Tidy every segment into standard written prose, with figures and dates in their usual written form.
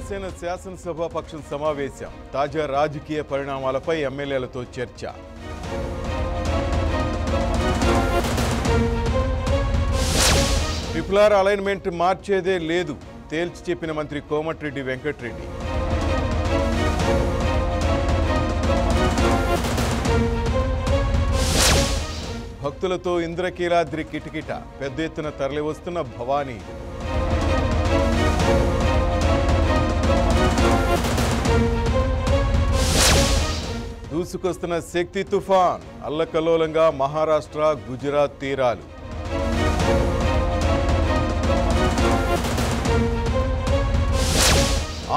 జనసేన శాసనసభాపక్షం సమావేశం తాజా రాజకీయ పరిణామాలపై ఎమ్మెల్యేలతో చర్చ. ట్రిపుల్ అలైన్మెంట్ మార్చేదే లేదు తేల్చి చెప్పిన మంత్రి కోమటిరెడ్డి వెంకటరెడ్డి. భక్తులతో ఇంద్రకీలాద్రి కిటకిట పెద్ద ఎత్తున తరలివస్తున్న భవానీ. దూసుకొస్తున్న శక్తి తుఫాన్ అల్లకల్లోలంగా మహారాష్ట్ర గుజరాత్ తీరాలు.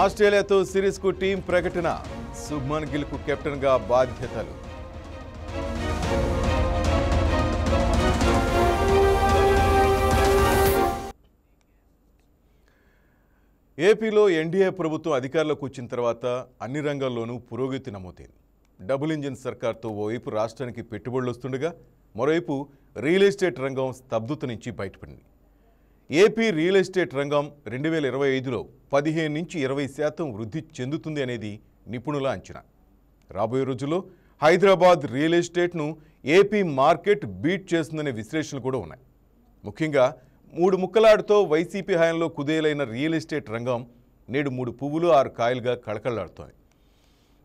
ఆస్ట్రేలియాతో సిరీస్కు టీం ప్రకటన శుభ్మన్ గిల్కు కెప్టెన్గా బాధ్యతలు. ఏపీలో ఎన్డీఏ ప్రభుత్వం అధికారంలోకి వచ్చిన తర్వాత అన్ని రంగాల్లోనూ పురోగతి నమోదైంది. డబుల్ ఇంజిన్ సర్కార్తో ఓవైపు రాష్ట్రానికి పెట్టుబడులు వస్తుండగా మరోవైపు రియల్ ఎస్టేట్ రంగం స్తబ్దత నుంచి బయటపడింది. ఏపీ రియల్ ఎస్టేట్ రంగం 2025లో 15 నుంచి 20% వృద్ధి చెందుతుంది అనేది నిపుణుల అంచనా. రాబోయే రోజుల్లో హైదరాబాద్ రియల్ ఎస్టేట్ను ఏపీ మార్కెట్ బీట్ చేస్తుందనే విశ్లేషణలు కూడా ఉన్నాయి. ముఖ్యంగా 3 ముక్కలాడుతో వైసీపీ హయాంలో కుదేలైన రియల్ ఎస్టేట్ రంగం నేడు 3 పువ్వులు 6 కాయలుగా కళకళలాడుతోంది.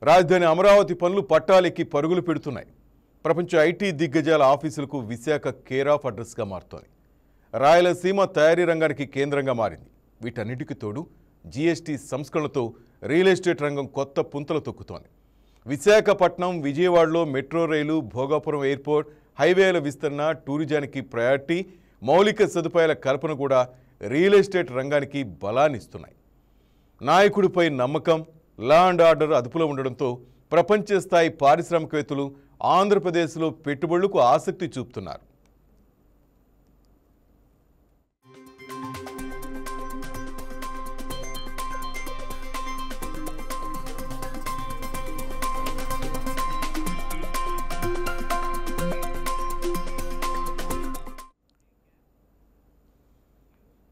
రాజధాని అమరావతి పనులు పట్టాలెక్కి పరుగులు పెడుతున్నాయి. ప్రపంచ ఐటీ దిగ్గజాల ఆఫీసులకు విశాఖ కేర్ ఆఫ్ అడ్రస్గా మారుతోంది. రాయలసీమ తయారీ రంగానికి కేంద్రంగా మారింది. వీటన్నిటికీ తోడు జీఎస్టీ సంస్కరణలతో రియల్ ఎస్టేట్ రంగం కొత్త పుంతలు తొక్కుతోంది. విశాఖపట్నం, విజయవాడలో మెట్రో రైలు, భోగాపురం ఎయిర్పోర్ట్, హైవేల విస్తరణ, టూరిజానికి ప్రయారిటీ, మౌలిక సదుపాయాల కల్పన కూడా రియల్ ఎస్టేట్ రంగానికి బలాన్నిస్తున్నాయి. నాయకుడిపై నమ్మకం, లా అండ్ ఆర్డర్ అదుపులో ఉండడంతో ప్రపంచ స్థాయి పారిశ్రామికవేత్తలు ఆంధ్రప్రదేశ్లో పెట్టుబడులకు ఆసక్తి చూపుతున్నారు.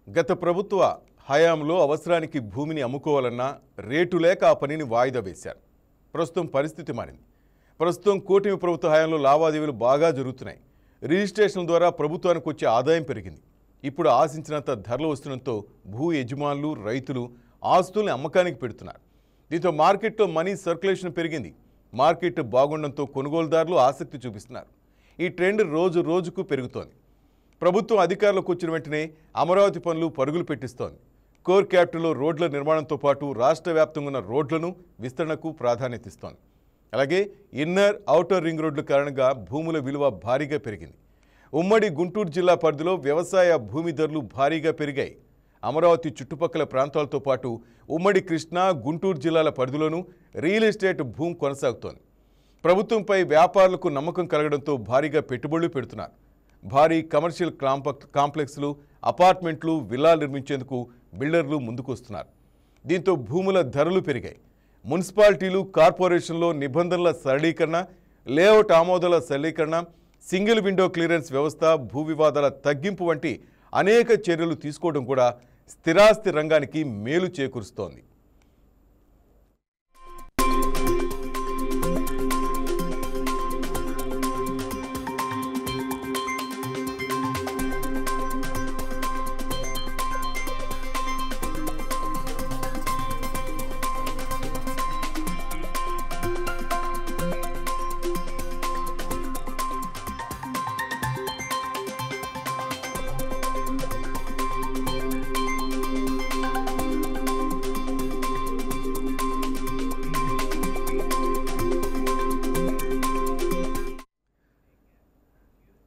గత ప్రభుత్వ హయాంలో అవసరానికి భూమిని అమ్ముకోవాలన్నా రేటు లేక ఆ పనిని వాయిదా వేశారు. ప్రస్తుతం పరిస్థితి మారింది. ప్రస్తుతం కూటమి ప్రభుత్వ హయాంలో లావాదేవీలు బాగా జరుగుతున్నాయి. రిజిస్ట్రేషన్ల ద్వారా ప్రభుత్వానికి వచ్చే ఆదాయం పెరిగింది. ఇప్పుడు ఆశించినంత ధరలు వస్తుండటంతో భూ యజమానులు, రైతులు ఆస్తుల్ని అమ్మకానికి పెడుతున్నారు. దీంతో మార్కెట్లో మనీ సర్క్యులేషన్ పెరిగింది. మార్కెట్ బాగుండడంతో కొనుగోలుదారులు ఆసక్తి చూపిస్తున్నారు. ఈ ట్రెండ్ రోజు రోజుకు పెరుగుతోంది. ప్రభుత్వం అధికారంలోకి వచ్చిన వెంటనే అమరావతి పనులు పరుగులు పెట్టిస్తోంది. కోర్ క్యాపిటల్లో రోడ్ల నిర్మాణంతో పాటు రాష్ట్ర వ్యాప్తంగా ఉన్న రోడ్లను విస్తరణకు ప్రాధాన్యత ఇస్తోంది. అలాగే ఇన్నర్, ఔటర్ రింగ్ రోడ్ల కారణంగా భూముల విలువ భారీగా పెరిగింది. ఉమ్మడి గుంటూరు జిల్లా పరిధిలో వ్యవసాయ భూమి ధరలు భారీగా పెరిగాయి. అమరావతి చుట్టుపక్కల ప్రాంతాలతో పాటు ఉమ్మడి కృష్ణా, గుంటూరు జిల్లాల పరిధిలోనూ రియల్ ఎస్టేట్ భూమి కొనసాగుతోంది. ప్రభుత్వంపై వ్యాపారులకు నమ్మకం కలగడంతో భారీగా పెట్టుబడులు పెడుతున్నారు. భారీ కమర్షియల్ కాంప్లెక్స్లు, అపార్ట్మెంట్లు, విల్లాలు నిర్మించేందుకు బిల్డర్లు ముందుకొస్తున్నారు. దీంతో భూముల ధరలు పెరిగాయి. మున్సిపాలిటీలు, కార్పొరేషన్లో నిబంధనల సరళీకరణ, లేఅవుట్ ఆమోదాల సరళీకరణ, సింగిల్ విండో క్లియరెన్స్ వ్యవస్థ, భూ వివాదాల తగ్గింపు వంటి అనేక చర్యలు తీసుకోవడం కూడా స్థిరాస్తి రంగానికి మేలు చేకూరుస్తోంది.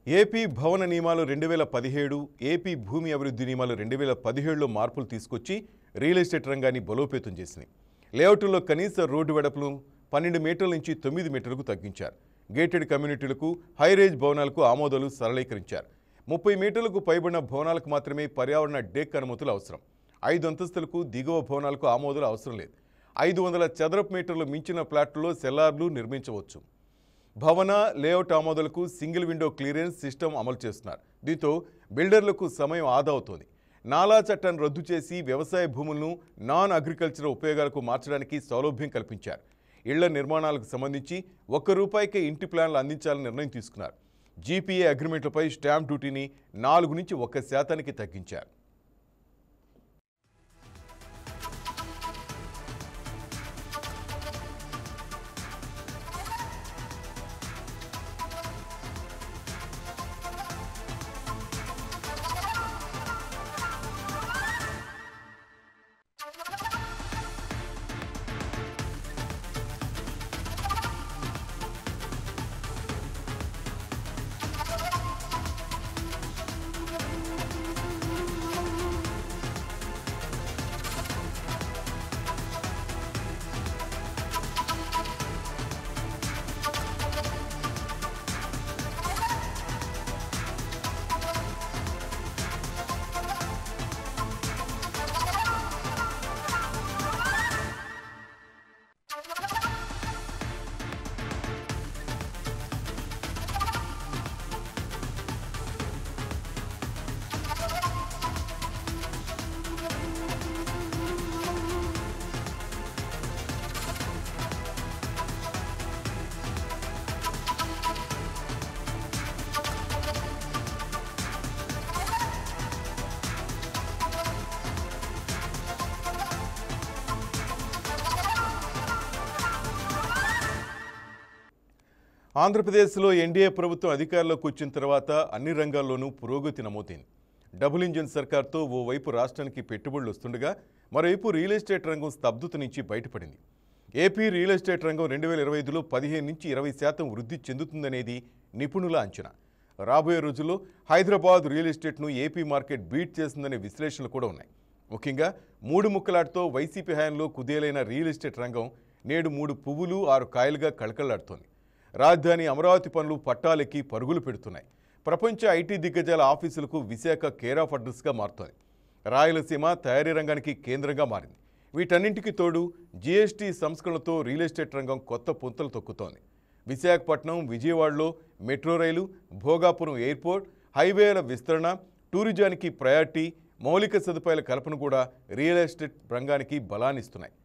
ఏపీ భవన నియమాలు 2017, ఏపీ భూమి అభివృద్ధి నియమాలు 2017లో మార్పులు తీసుకొచ్చి రియల్ ఎస్టేట్ రంగాన్ని బలోపేతం చేసింది. లేఅవుట్లో కనీస రోడ్డు వెడల్పును 12 మీటర్ల నుంచి 9 మీటర్లకు తగ్గించారు. గేటెడ్ కమ్యూనిటీలకు, హైరేజ్ భవనాలకు ఆమోదాలు సరళీకరించారు. 30 మీటర్లకు పైబడిన భవనాలకు మాత్రమే పర్యావరణ డెక్ అనుమతులు అవసరం. 5 అంతస్తులకు దిగువ భవనాలకు ఆమోదాలు అవసరం లేదు. 500 చదరపు మీటర్లు మించిన ఫ్లాట్లలో సెల్లార్లు నిర్మించవచ్చు. భవన లేఅవుట్ ఆమోదాలకు సింగిల్ విండో క్లియరెన్స్ సిస్టమ్ అమలు చేస్తున్నారు. దీంతో బిల్డర్లకు సమయం ఆదా అవుతోంది. నాలా చట్టాన్ని రద్దు చేసి వ్యవసాయ భూములను నాన్ అగ్రికల్చర్ ఉపయోగాలకు మార్చడానికి సౌలభ్యం కల్పించారు. ఇళ్ల నిర్మాణాలకు సంబంధించి ₹1 ఇంటి ప్లాన్లు అందించాలని నిర్ణయం తీసుకున్నారు. జీపీఏ అగ్రిమెంట్లపై స్టాంప్ డ్యూటీని 4 నుంచి 1% తగ్గించారు. ఆంధ్రప్రదేశ్లో ఎన్డీఏ ప్రభుత్వం అధికారంలోకి వచ్చిన తర్వాత అన్ని రంగాల్లోనూ పురోగతి నమోదైంది. డబుల్ ఇంజిన్ సర్కార్తో ఓవైపు రాష్ట్రానికి పెట్టుబడులు వస్తుండగా మరోవైపు రియల్ ఎస్టేట్ రంగం స్తబ్దత నుంచి బయటపడింది. ఏపీ రియల్ ఎస్టేట్ రంగం 2025లో 15 నుంచి 20% వృద్ధి చెందుతుందనేది నిపుణుల అంచనా. రాబోయే రోజుల్లో హైదరాబాద్ రియల్ ఎస్టేట్ను ఏపీ మార్కెట్ బీట్ చేస్తుందనే విశ్లేషణలు కూడా ఉన్నాయి. ముఖ్యంగా 3 ముక్కలాటతో వైసీపీ హయాంలో కుదేలైన రియల్ ఎస్టేట్ రంగం నేడు 3 పువ్వులు 6 కాయలుగా కళకళలాడుతోంది. రాజధాని అమరావతి పనులు పట్టాలెక్కి పరుగులు పెడుతున్నాయి. ప్రపంచ ఐటీ దిగ్గజాల ఆఫీసులకు విశాఖ కేర్ ఆఫ్ అడ్రస్గా మారుతోంది. రాయలసీమ తయారీ రంగానికి కేంద్రంగా మారింది. వీటన్నింటికి తోడు జీఎస్టీ సంస్కరణలతో రియల్ ఎస్టేట్ రంగం కొత్త పుంతలు తొక్కుతోంది. విశాఖపట్నం, విజయవాడలో మెట్రో రైలు, భోగాపురం ఎయిర్పోర్ట్, హైవేల విస్తరణ, టూరిజానికి ప్రయారిటీ, మౌలిక సదుపాయాల కల్పన కూడా రియల్ ఎస్టేట్ రంగానికి బలాన్నిస్తున్నాయి.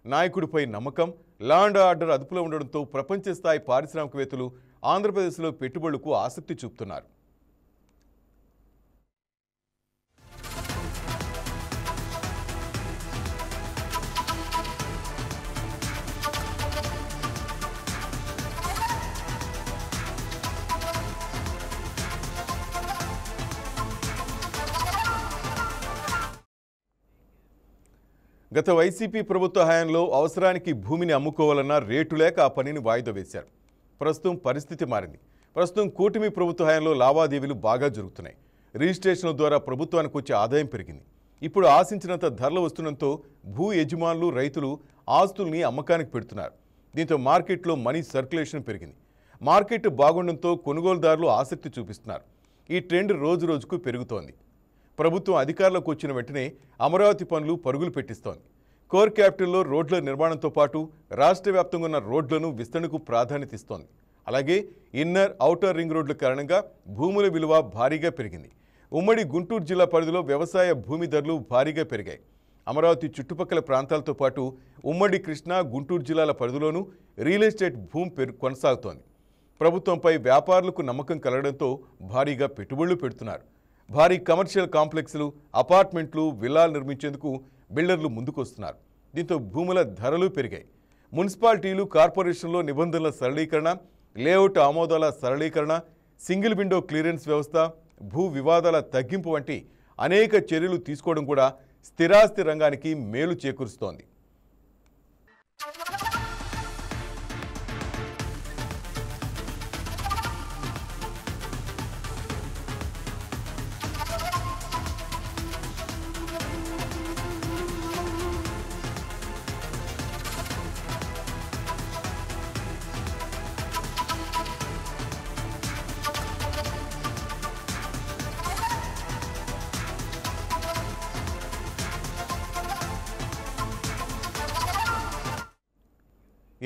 నాయకుడిపై నమ్మకం, లా అండ్ ఆర్డర్ అదుపులో ఉండడంతో ప్రపంచ స్థాయి పారిశ్రామికవేత్తలు ఆంధ్రప్రదేశ్లో పెట్టుబడులకు ఆసక్తి చూపుతున్నారు. గత వైసీపీ ప్రభుత్వ హయాంలో అవసరానికి భూమిని అమ్ముకోవాలన్న రేటు లేక ఆ పనిని వాయిదా వేశారు. ప్రస్తుతం పరిస్థితి మారింది. ప్రస్తుతం కూటమి ప్రభుత్వ హయాంలో లావాదేవీలు బాగా జరుగుతున్నాయి. రిజిస్ట్రేషన్ల ద్వారా ప్రభుత్వానికి వచ్చే ఆదాయం పెరిగింది. ఇప్పుడు ఆశించినంత ధరలు వస్తుండటంతో భూ యజమానులు, రైతులు ఆస్తుల్ని అమ్మకానికి పెడుతున్నారు. దీంతో మార్కెట్లో మనీ సర్క్యులేషన్ పెరిగింది. మార్కెట్ బాగుండడంతో కొనుగోలుదారులు ఆసక్తి చూపిస్తున్నారు. ఈ ట్రెండ్ రోజు రోజుకు పెరుగుతోంది. ప్రభుత్వం అధికారంలోకి వచ్చిన వెంటనే అమరావతి పనులు పరుగులు పెట్టిస్తోంది. కోర్ క్యాపిటల్లో రోడ్ల నిర్మాణంతో పాటు రాష్ట్ర వ్యాప్తంగా ఉన్న రోడ్లను విస్తరణకు ప్రాధాన్యత ఇస్తోంది. అలాగే ఇన్నర్, ఔటర్ రింగ్ రోడ్ల కారణంగా భూముల విలువ భారీగా పెరిగింది. ఉమ్మడి గుంటూరు జిల్లా పరిధిలో వ్యవసాయ భూమి ధరలు భారీగా పెరిగాయి. అమరావతి చుట్టుపక్కల ప్రాంతాలతో పాటు ఉమ్మడి కృష్ణా, గుంటూరు జిల్లాల పరిధిలోనూ రియల్ ఎస్టేట్ భూమి కొనసాగుతోంది. ప్రభుత్వంపై వ్యాపారులకు నమ్మకం కలగడంతో భారీగా పెట్టుబడులు పెడుతున్నారు. భారీ కమర్షియల్ కాంప్లెక్స్లు, అపార్ట్మెంట్లు, విల్లాలు నిర్మించేందుకు బిల్డర్లు ముందుకొస్తున్నారు. దీంతో భూముల ధరలు పెరిగాయి. మున్సిపాలిటీలు, కార్పొరేషన్లో నిబంధనల సరళీకరణ, లేఅవుట్ ఆమోదాల సరళీకరణ, సింగిల్ విండో క్లియరెన్స్ వ్యవస్థ, భూ వివాదాల తగ్గింపు వంటి అనేక చర్యలు తీసుకోవడం కూడా స్థిరాస్తి రంగానికి మేలు చేకూరుస్తోంది.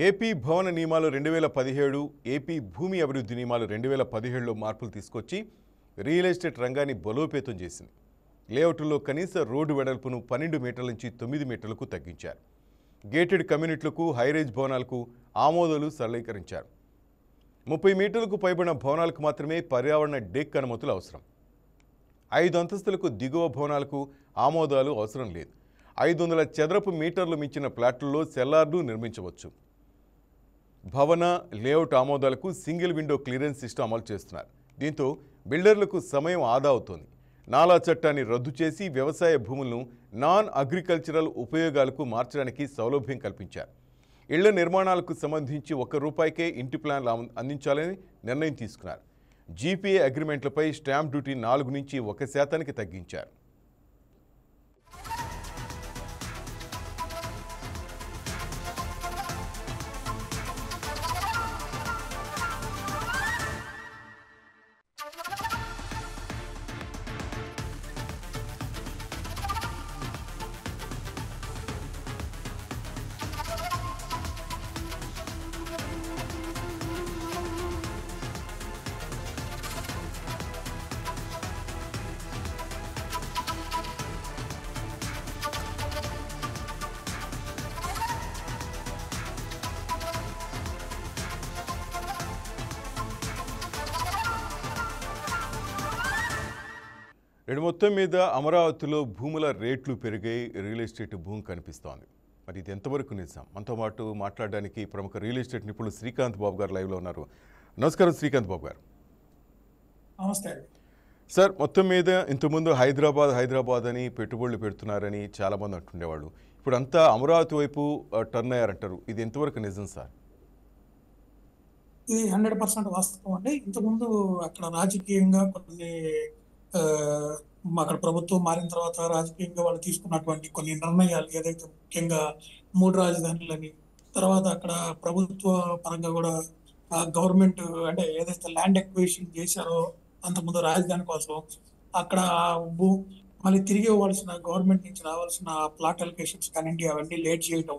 ఏపీ భవన నియమాలు 2017, ఏపీ భూమి అభివృద్ధి నియమాలు 2017లో మార్పులు తీసుకొచ్చి రియల్ ఎస్టేట్ రంగాన్ని బలోపేతం చేసింది. లేఅవుట్లో కనీస రోడ్డు వెడల్పును 12 మీటర్ల నుంచి 9 మీటర్లకు తగ్గించారు. గేటెడ్ కమ్యూనిటీలకు, హైరేజ్ భవనాలకు ఆమోదాలు సరళీకరించారు. 30 మీటర్లకు పైబడిన భవనాలకు మాత్రమే పర్యావరణ డెక్ అనుమతులు అవసరం. 5 అంతస్తులకు దిగువ భవనాలకు ఆమోదాలు అవసరం లేదు. 500 చదరపు మీటర్లు మించిన ప్లాట్లలో సెల్లార్లు నిర్మించవచ్చు. భవన లేఅవుట్ ఆమోదాలకు సింగిల్ విండో క్లియరెన్స్ సిస్టమ్ అమలు చేస్తున్నారు. దీంతో బిల్డర్లకు సమయం ఆదా అవుతోంది. నాలా చట్టాన్ని రద్దు చేసి వ్యవసాయ భూములను నాన్ అగ్రికల్చరల్ ఉపయోగాలకు మార్చడానికి సౌలభ్యం కల్పించారు. ఇళ్ల నిర్మాణాలకు సంబంధించి ₹1 ఇంటి ప్లాన్లు అందించాలని నిర్ణయం తీసుకున్నారు. జీపీఏ అగ్రిమెంట్లపై స్టాంప్ డ్యూటీ 4 నుంచి 1% తగ్గించారు. మొత్తం మీద అమరావతిలో భూముల రేట్లు పెరిగాయి. రియల్ ఎస్టేట్ భూమి కనిపిస్తోంది. మరి ఇది ఎంతవరకు నిజం? మనతో పాటు మాట్లాడడానికి ప్రముఖ రియల్ ఎస్టేట్ నిపుణులు శ్రీకాంత్ బాబు గారు లైవ్లో ఉన్నారు. నమస్కారం శ్రీకాంత్ బాబు గారు. నమస్తే సార్. మొత్తం మీద ఇంతకుముందు హైదరాబాద్ అని పెట్టుబడులు పెడుతున్నారని చాలామంది అంటుండేవాళ్ళు. ఇప్పుడు అంతా అమరావతి వైపు టర్న్ అయ్యారంటారు. ఇది ఎంతవరకు నిజం సార్? ఇది 100% వాస్తవం అండి. ఇంతకుముందు అక్కడ రాజకీయంగా కొన్ని అక్కడ ప్రభుత్వం మారిన తర్వాత రాజకీయంగా వాళ్ళు తీసుకున్నటువంటి కొన్ని నిర్ణయాలు, ఏదైతే ముఖ్యంగా 3 రాజధానులని, తర్వాత అక్కడ ప్రభుత్వ పరంగా కూడా గవర్నమెంట్ అంటే ఏదైతే ల్యాండ్ ఎక్విజిషన్ చేశారో అంతకుముందు రాజధాని కోసం, అక్కడ మళ్ళీ తిరిగి ఇవ్వాల్సిన గవర్నమెంట్ నుంచి రావాల్సిన ప్లాట్ అలొకేషన్స్ కానివ్వండి అవన్నీ లేట్ చేయడం,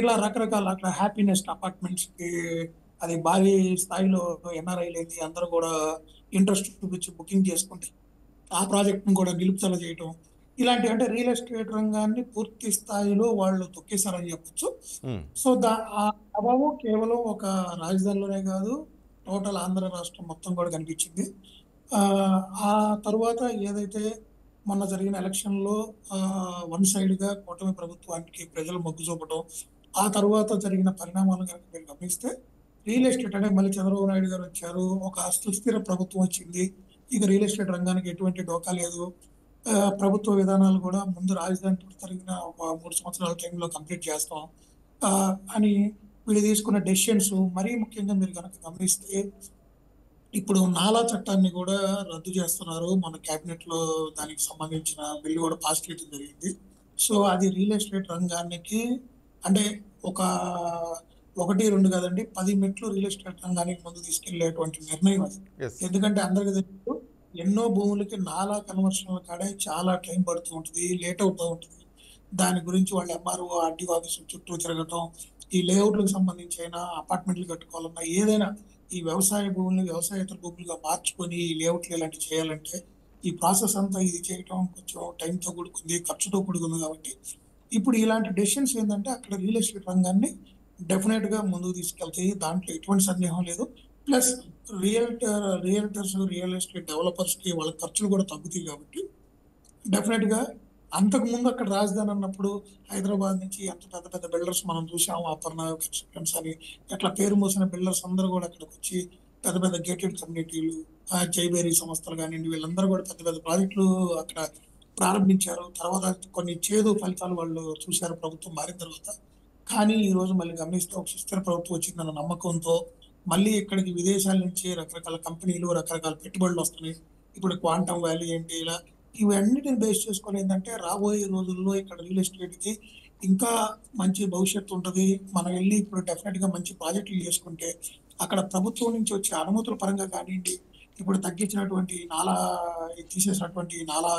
ఇలా రకరకాల అక్కడ హ్యాపీనెస్ అపార్ట్మెంట్స్కి అది భారీ స్థాయిలో ఎన్ఆర్ఐలు ఏంటి అందరూ కూడా ఇంట్రెస్ట్ చూపించి బుకింగ్ చేసుకుంటే ఆ ప్రాజెక్ట్ను కూడా నిలుపుదల చేయటం, ఇలాంటి అంటే రియల్ ఎస్టేట్ రంగాన్ని పూర్తి స్థాయిలో వాళ్ళు తొక్కేశారని చెప్పొచ్చు. సో ఆ ప్రభావం కేవలం ఒక రాజధానిలోనే కాదు, టోటల్ ఆంధ్ర రాష్ట్రం మొత్తం కూడా కనిపించింది. ఆ తర్వాత ఏదైతే మొన్న జరిగిన ఎలక్షన్లో వన్ సైడ్గా కూటమి ప్రభుత్వానికి ప్రజలు మొగ్గు చూపడం, ఆ తర్వాత జరిగిన పరిణామాలు కనుక మీరు గమనిస్తే రియల్ ఎస్టేట్ అంటే మళ్ళీ చంద్రబాబు నాయుడు గారు వచ్చారు, ఒక సుస్థిర ప్రభుత్వం వచ్చింది, ఇక రియల్ ఎస్టేట్ రంగానికి ఎటువంటి డోకా లేదు, ప్రభుత్వ విధానాలు కూడా ముందు రాజధాని జరిగిన ఒక 3 సంవత్సరాల టైంలో కంప్లీట్ చేస్తాం అని వీళ్ళు తీసుకున్న డెసిషన్స్. మరీ ముఖ్యంగా మీరు కనుక గమనిస్తే ఇప్పుడు నాలా చట్టాన్ని కూడా రద్దు చేస్తున్నారు. మన క్యాబినెట్ లో దానికి సంబంధించిన బిల్లు కూడా పాస్ చేయడం జరిగింది. సో అది రియల్ ఎస్టేట్ రంగానికి అంటే ఒక 1-2 కాదండి 10 మెట్లు రియల్ ఎస్టేట్ రంగానికి ముందు తీసుకెళ్లేటువంటి నిర్ణయం అది. ఎందుకంటే అందరికీ తెలుసు ఎన్నో భూములకి నాలా కన్వర్షన్ల కాడే చాలా టైం పడుతూ ఉంటుంది, లేట్ అవుతూ ఉంటుంది. దాని గురించి వాళ్ళు ఎంఆర్ఓ ఆర్డీఓ ఆఫీసు చుట్టూ తిరగటం, ఈ లేఅవుట్లకు సంబంధించి అయినా అపార్ట్మెంట్లు కట్టుకోవాలన్నా ఏదైనా ఈ వ్యవసాయ భూముల్ని వ్యవసాయేతర భూములుగా మార్చుకొని ఈ లేఅవుట్లు ఇలాంటి చేయాలంటే ఈ ప్రాసెస్ అంతా ఇది చేయటం కొంచెం టైంతో కూడుకుంది, ఖర్చుతో కూడుకుంది. కాబట్టి ఇప్పుడు ఇలాంటి డెసిషన్స్ ఏంటంటే అక్కడ రియల్ ఎస్టేట్ రంగాన్ని డెఫినెట్ గా ముందుకు తీసుకెళ్తాయి, దాంట్లో ఎటువంటి సందేహం లేదు. Plus realtors real estate developers కి వాళ్ళ ఖర్చులు కూడా తగ్గుతాయి. కాబట్టి డెఫినెట్ గా అంతకు ముందు అక్కడ రాజధాని అన్నప్పుడు హైదరాబాద్ నుంచి ఎంత పెద్ద పెద్ద బిల్డర్స్ మనం చూసాము, అపర్ణ కన్స్ట్రక్షన్స్ అని ఎట్లా పేరు మోసిన బిల్డర్స్ అందరూ కూడా అక్కడికి వచ్చి పెద్ద పెద్ద గేటెడ్ కమ్యూనిటీలు, జైబేరీ సంస్థలు కానివ్వండి, వీళ్ళందరూ కూడా పెద్ద పెద్ద ప్రాజెక్టులు అక్కడ ప్రారంభించారు. తర్వాత కొన్ని చేదు ఫలితాలు వాళ్ళు చూశారు ప్రభుత్వం మారిన తర్వాత. కానీ ఈ రోజు మళ్ళీ గమనిస్తే ఒక సుస్థిర ప్రభుత్వం వచ్చిందన్న నమ్మకంతో మళ్ళీ ఇక్కడికి విదేశాల నుంచి రకరకాల కంపెనీలు రకరకాల పెట్టుబడులు వస్తున్నాయి. ఇప్పుడు క్వాంటమ్ వ్యాలీ ఏంటి, ఇలా ఇవన్నిటిని బేస్ చేసుకొని ఏంటంటే రాబోయే రోజుల్లో ఇక్కడ రియల్ ఎస్టేట్ కి ఇంకా మంచి భవిష్యత్తు ఉంటుంది. మనం వెళ్ళి ఇప్పుడు డెఫినెట్ గా మంచి ప్రాజెక్టులు చేసుకుంటే అక్కడ ప్రభుత్వం నుంచి వచ్చే అనుమతుల పరంగా కానివ్వండి, ఇప్పుడు తగ్గించినటువంటి తీసేసినటువంటి నాలా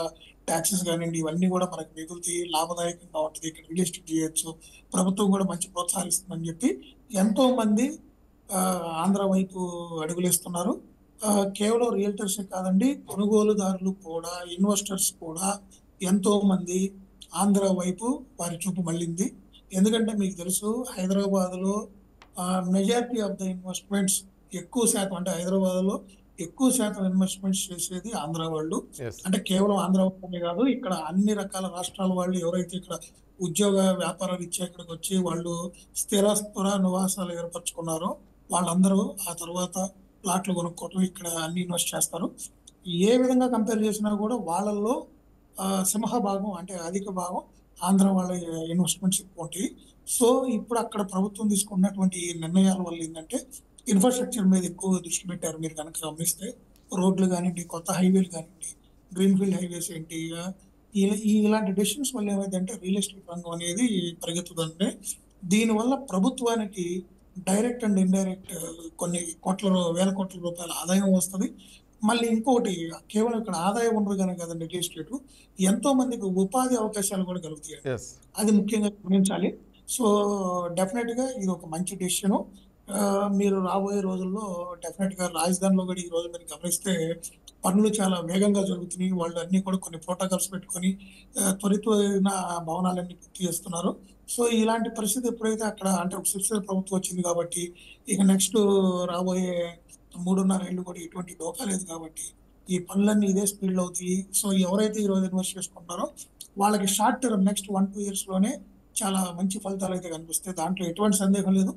ట్యాక్సెస్ కానివ్వండి, ఇవన్నీ కూడా మనకు మిగులుతాయి, లాభదాయకంగా ఉంటుంది, ఇక్కడ రియల్ ఎస్టేట్ చేయొచ్చు, ప్రభుత్వం కూడా మంచి ప్రోత్సహిస్తుందని చెప్పి ఎంతో మంది ఆంధ్ర వైపు అడుగులేస్తున్నారు. కేవలం రియల్టర్సే కాదండి, కొనుగోలుదారులు కూడా, ఇన్వెస్టర్స్ కూడా ఎంతో మంది ఆంధ్ర వైపు వారి చూపు మళ్ళింది. ఎందుకంటే మీకు తెలుసు, హైదరాబాద్లో మెజారిటీ ఆఫ్ ద ఇన్వెస్ట్మెంట్స్ ఎక్కువ శాతం, అంటే హైదరాబాద్లో ఎక్కువ శాతం ఇన్వెస్ట్మెంట్స్ చేసేది ఆంధ్ర వాళ్ళు. ఎస్. అంటే కేవలం ఆంధ్ర వాళ్ళే కాదు, ఇక్కడ అన్ని రకాల రాష్ట్రాల వాళ్ళు ఎవరైతే ఇక్కడ ఉద్యోగ వ్యాపార రీత్యా ఇక్కడికి వచ్చి వాళ్ళు స్థిర నివాసాలు ఏర్పరచుకున్నారో వాళ్ళందరూ ఆ తర్వాత ప్లాట్లు కొనుక్కోవటం, ఇక్కడ అన్ని ఇన్వెస్ట్ చేస్తారు. ఏ విధంగా కంపేర్ చేసినా కూడా వాళ్ళల్లో సింహభాగం, అంటే అధిక భాగం ఆంధ్ర వాళ్ళ ఇన్వెస్ట్మెంట్స్ ఎక్కువ ఉంటాయి. సో ఇప్పుడు అక్కడ ప్రభుత్వం తీసుకున్నటువంటి ఈ నిర్ణయాల వల్ల ఏంటంటే ఇన్ఫ్రాస్ట్రక్చర్ మీద ఎక్కువ దృష్టి పెట్టారు. మీరు కనుక గమనిస్తే రోడ్లు కానివ్వండి, కొత్త హైవేలు కానివ్వండి, గ్రీన్ఫీల్డ్ హైవేస్ ఏంటి, ఇలాంటి డెసిషన్స్ వల్ల ఏమైందంటే రియల్ ఎస్టేట్ రంగం అనేది పెరుగుతుందంటే దీనివల్ల ప్రభుత్వానికి డైరెక్ట్ అండ్ ఇండైరెక్ట్ కొన్ని వేల కోట్ల రూపాయల ఆదాయం వస్తుంది. మళ్ళీ ఇంకొకటి, కేవలం ఇక్కడ ఆదాయం ఉండదు కనుక కదండి రియల్ ఎస్టేట్, ఎంతో మందికి ఉపాధి అవకాశాలు కూడా కలుగుతాయి. ఎస్. అది ముఖ్యంగా గమనించాలి. సో డెఫినెట్ గా ఇది ఒక మంచి డెసిషన్. మీరు రాబోయే రోజుల్లో డెఫినెట్ గా రాజధానిలో కూడా ఈ రోజు మీరు గమనిస్తే పనులు చాలా వేగంగా జరుగుతున్నాయి. వాళ్ళు అన్ని కూడా కొన్ని ప్రోటోకాల్స్ పెట్టుకొని త్వరితమైన భవనాలన్నీ పూర్తి చేస్తున్నారు. సో ఇలాంటి పరిస్థితి ఎప్పుడైతే అక్కడ, అంటే ఒక సుస్థిర ప్రభుత్వం వచ్చింది కాబట్టి ఇక నెక్స్ట్ రాబోయే 3.5 ఏళ్ళు కూడా ఎటువంటి డోకా లేదు కాబట్టి ఈ పనులన్నీ ఇదే స్పీడ్లో అవుతాయి. సో ఎవరైతే ఈ రోజు ఇన్వెస్ట్ చేసుకుంటారో వాళ్ళకి షార్ట్ టర్మ్ నెక్స్ట్ 1-2 years లోనే చాలా మంచి ఫలితాలు అయితే కనిపిస్తాయి. దాంట్లో ఎటువంటి సందేహం లేదు.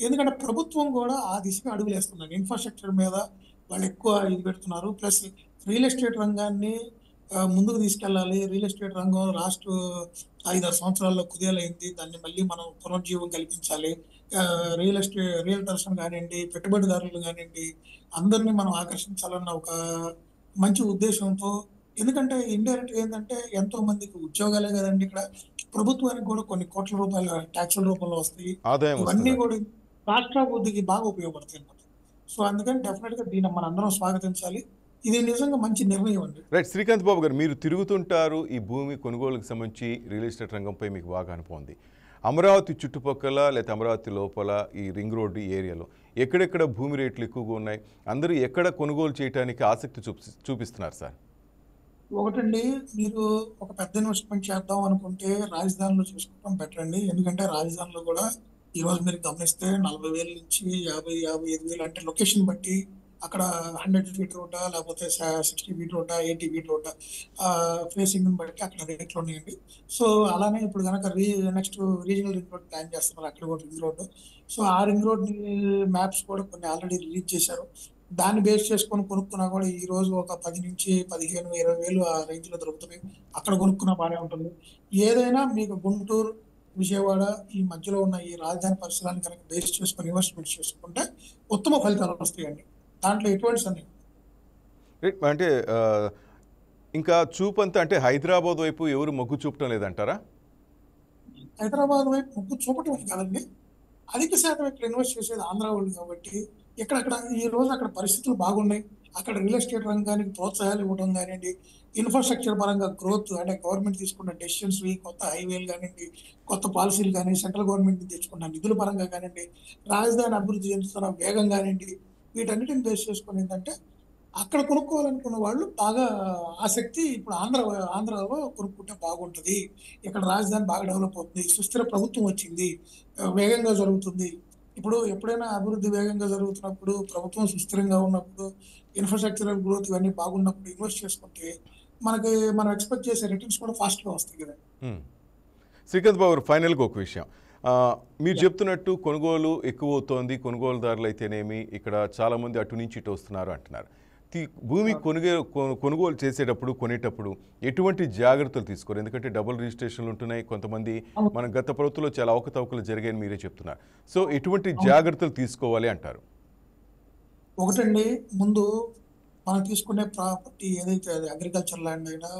ఎందుకంటే ప్రభుత్వం కూడా ఆ దిశగా అడుగులు వేస్తున్నారు. ఇన్ఫ్రాస్ట్రక్చర్ మీద వాళ్ళు ఎక్కువ ఇది పెడుతున్నారు. ప్లస్ రియల్ ఎస్టేట్ రంగాన్ని ముందుకు తీసుకెళ్ళాలి. రియల్ ఎస్టేట్ రంగం లాస్ట్ 5-6 సంవత్సరాల్లో కుదేలైంది. దాన్ని మళ్ళీ మనం పునరుజ్జీవం కల్పించాలి. రియల్టర్స్ కానివ్వండి, పెట్టుబడిదారులు కానివ్వండి, అందరినీ మనం ఆకర్షించాలన్న ఒక మంచి ఉద్దేశంతో. ఎందుకంటే ఇండైరెక్ట్ ఏంటంటే ఎంతో మందికి ఉద్యోగాలే కదండి, ఇక్కడ ప్రభుత్వానికి కూడా కొన్ని కోట్ల రూపాయల ట్యాక్సుల రూపంలో వస్తాయి. ఆదాయం ఇవన్నీ వస్తుంది. కూడా రాష్ట్రాభివృద్ధికి బాగా ఉపయోగపడతాయి అన్నమాట. సో అందుకని డెఫినెట్ గా దీన్ని మనం అందరం స్వాగతించాలి. ఇది నిజంగా మంచి నిర్ణయం అండి. రైట్. శ్రీకాంత్ బాబు గారు, మీరు తిరుగుతుంటారు, ఈ భూమి కొనుగోలుకు సంబంధించి రియల్ ఎస్టేట్ రంగంపై మీకు బాగా అనుభవం ఉంది. అమరావతి చుట్టుపక్కల లేదా అమరావతి లోపల ఈ రింగ్ రోడ్డు ఏరియాలో ఎక్కడెక్కడ భూమి రేట్లు ఎక్కువగా ఉన్నాయి, అందరూ ఎక్కడ కొనుగోలు చేయడానికి ఆసక్తి చూపిస్తున్నారు సార్? ఒకటండి, మీరు ఒక పెద్ద ఇన్వెస్ట్మెంట్ చేద్దాం అనుకుంటే రాజధానిలో చేసుకోవడం బెటర్ అండి. ఎందుకంటే రాజధానిలో కూడా ఈ రోజు మీరు గమనిస్తే 40,000 నుంచి 50,000-55,000, అంటే లొకేషన్ బట్టి అక్కడ 100 feet రోడ్డా, లేకపోతే 60 feet రోడ్డా, 80 feet రోడ్డా, ఫేసింగ్ బట్టి అక్కడ రేట్లు ఉన్నాయండి. సో అలానే ఇప్పుడు కనుక next regional ring road plan చేస్తున్నారు, అక్కడ కూడా రింగ్ రోడ్. సో ఆ రింగ్ రోడ్ మ్యాప్స్ కూడా కొన్ని ఆల్రెడీ రిలీజ్ చేశారు. దాన్ని బేస్ చేసుకొని కొనుక్కున్నా కూడా ఈ రోజు ఒక 10 నుంచి 15,000-20,000 ఆ రేంజ్ లో దొరుకుతున్నాయి. అక్కడ కొనుక్కున్నా బాగానే ఉంటుంది. ఏదైనా మీకు గుంటూరు, విజయవాడ ఈ మధ్యలో ఉన్న ఈ రాజధాని పరిసరాలను కనుక బేస్ చేసుకొని ఇన్వెస్ట్మెంట్ చేసుకుంటే ఉత్తమ ఫలితాలు వస్తాయండి. దాంట్లో ఎటువంటి సందేహం. అంటే ఇంకా చూపంతా అంటే హైదరాబాద్ వైపు ఎవరు మొగ్గు చూపటం లేదంటారా? హైదరాబాద్ వైపు మొగ్గు చూపటం కాదండి, అధిక శాతం ఇక్కడ ఇన్వెస్ట్ చేసేది ఆంధ్ర వాళ్ళు కాబట్టి ఎక్కడక్కడ ఈ రోజు అక్కడ పరిస్థితులు బాగున్నాయి. అక్కడ రియల్ ఎస్టేట్ రంగానికి ప్రోత్సాహాలు ఇవ్వడం కానివ్వండి, ఇన్ఫ్రాస్ట్రక్చర్ పరంగా గ్రోత్, అంటే గవర్నమెంట్ తీసుకున్న డెసిషన్స్, కొత్త హైవేలు కానివ్వండి, కొత్త పాలసీలు కానీ, సెంట్రల్ గవర్నమెంట్ తెచ్చుకున్న నిధుల పరంగా కానివ్వండి, రాజధాని అభివృద్ధి చెందుతున్న వేగం కానివ్వండి, వీటన్నిటిని బేస్ చేసుకుని ఏంటంటే అక్కడ కొనుక్కోవాలనుకున్న వాళ్ళు బాగా ఆసక్తి ఇప్పుడు ఆంధ్రాలో కొనుక్కుంటే బాగుంటుంది. ఇక్కడ రాజధాని బాగా డెవలప్ అవుతుంది, సుస్థిర ప్రభుత్వం వచ్చింది, వేగంగా జరుగుతుంది. ఇప్పుడు ఎప్పుడైనా అభివృద్ధి వేగంగా జరుగుతున్నప్పుడు, ప్రభుత్వం సుస్థిరంగా ఉన్నప్పుడు, ఇన్ఫ్రాస్ట్రక్చరల్ గ్రోత్ ఇవన్నీ బాగున్నప్పుడు ఇన్వెస్ట్ చేసుకుంటే మనం ఎక్స్పెక్ట్ చేసే రిటర్న్స్ కూడా ఫాస్ట్గా వస్తాయి కదా. శ్రీకాంత్ బాబు, ఫైనల్గా ఒక విషయం, మీరు చెప్తున్నట్టు కొనుగోలు ఎక్కువ అవుతోంది, కొనుగోలుదారులు అయితేనేమి ఇక్కడ చాలామంది అటు నుంచి ఇటు వస్తున్నారు అంటున్నారు. భూమి కొనుగోలు చేసేటప్పుడు, కొనేటప్పుడు ఎటువంటి జాగ్రత్తలు తీసుకోరు? ఎందుకంటే డబుల్ రిజిస్ట్రేషన్లు ఉంటున్నాయి, కొంతమంది మన గత ప్రభుత్వంలో చాలా అవకతవకలు జరిగాయని మీరే చెప్తున్నారు. సో ఎటువంటి జాగ్రత్తలు తీసుకోవాలి అంటారు? ఒకటండి, ముందు మనం తీసుకునే ప్రాపర్టీ ఏదైతే అది అగ్రికల్చర్ ల్యాండ్ అయినా,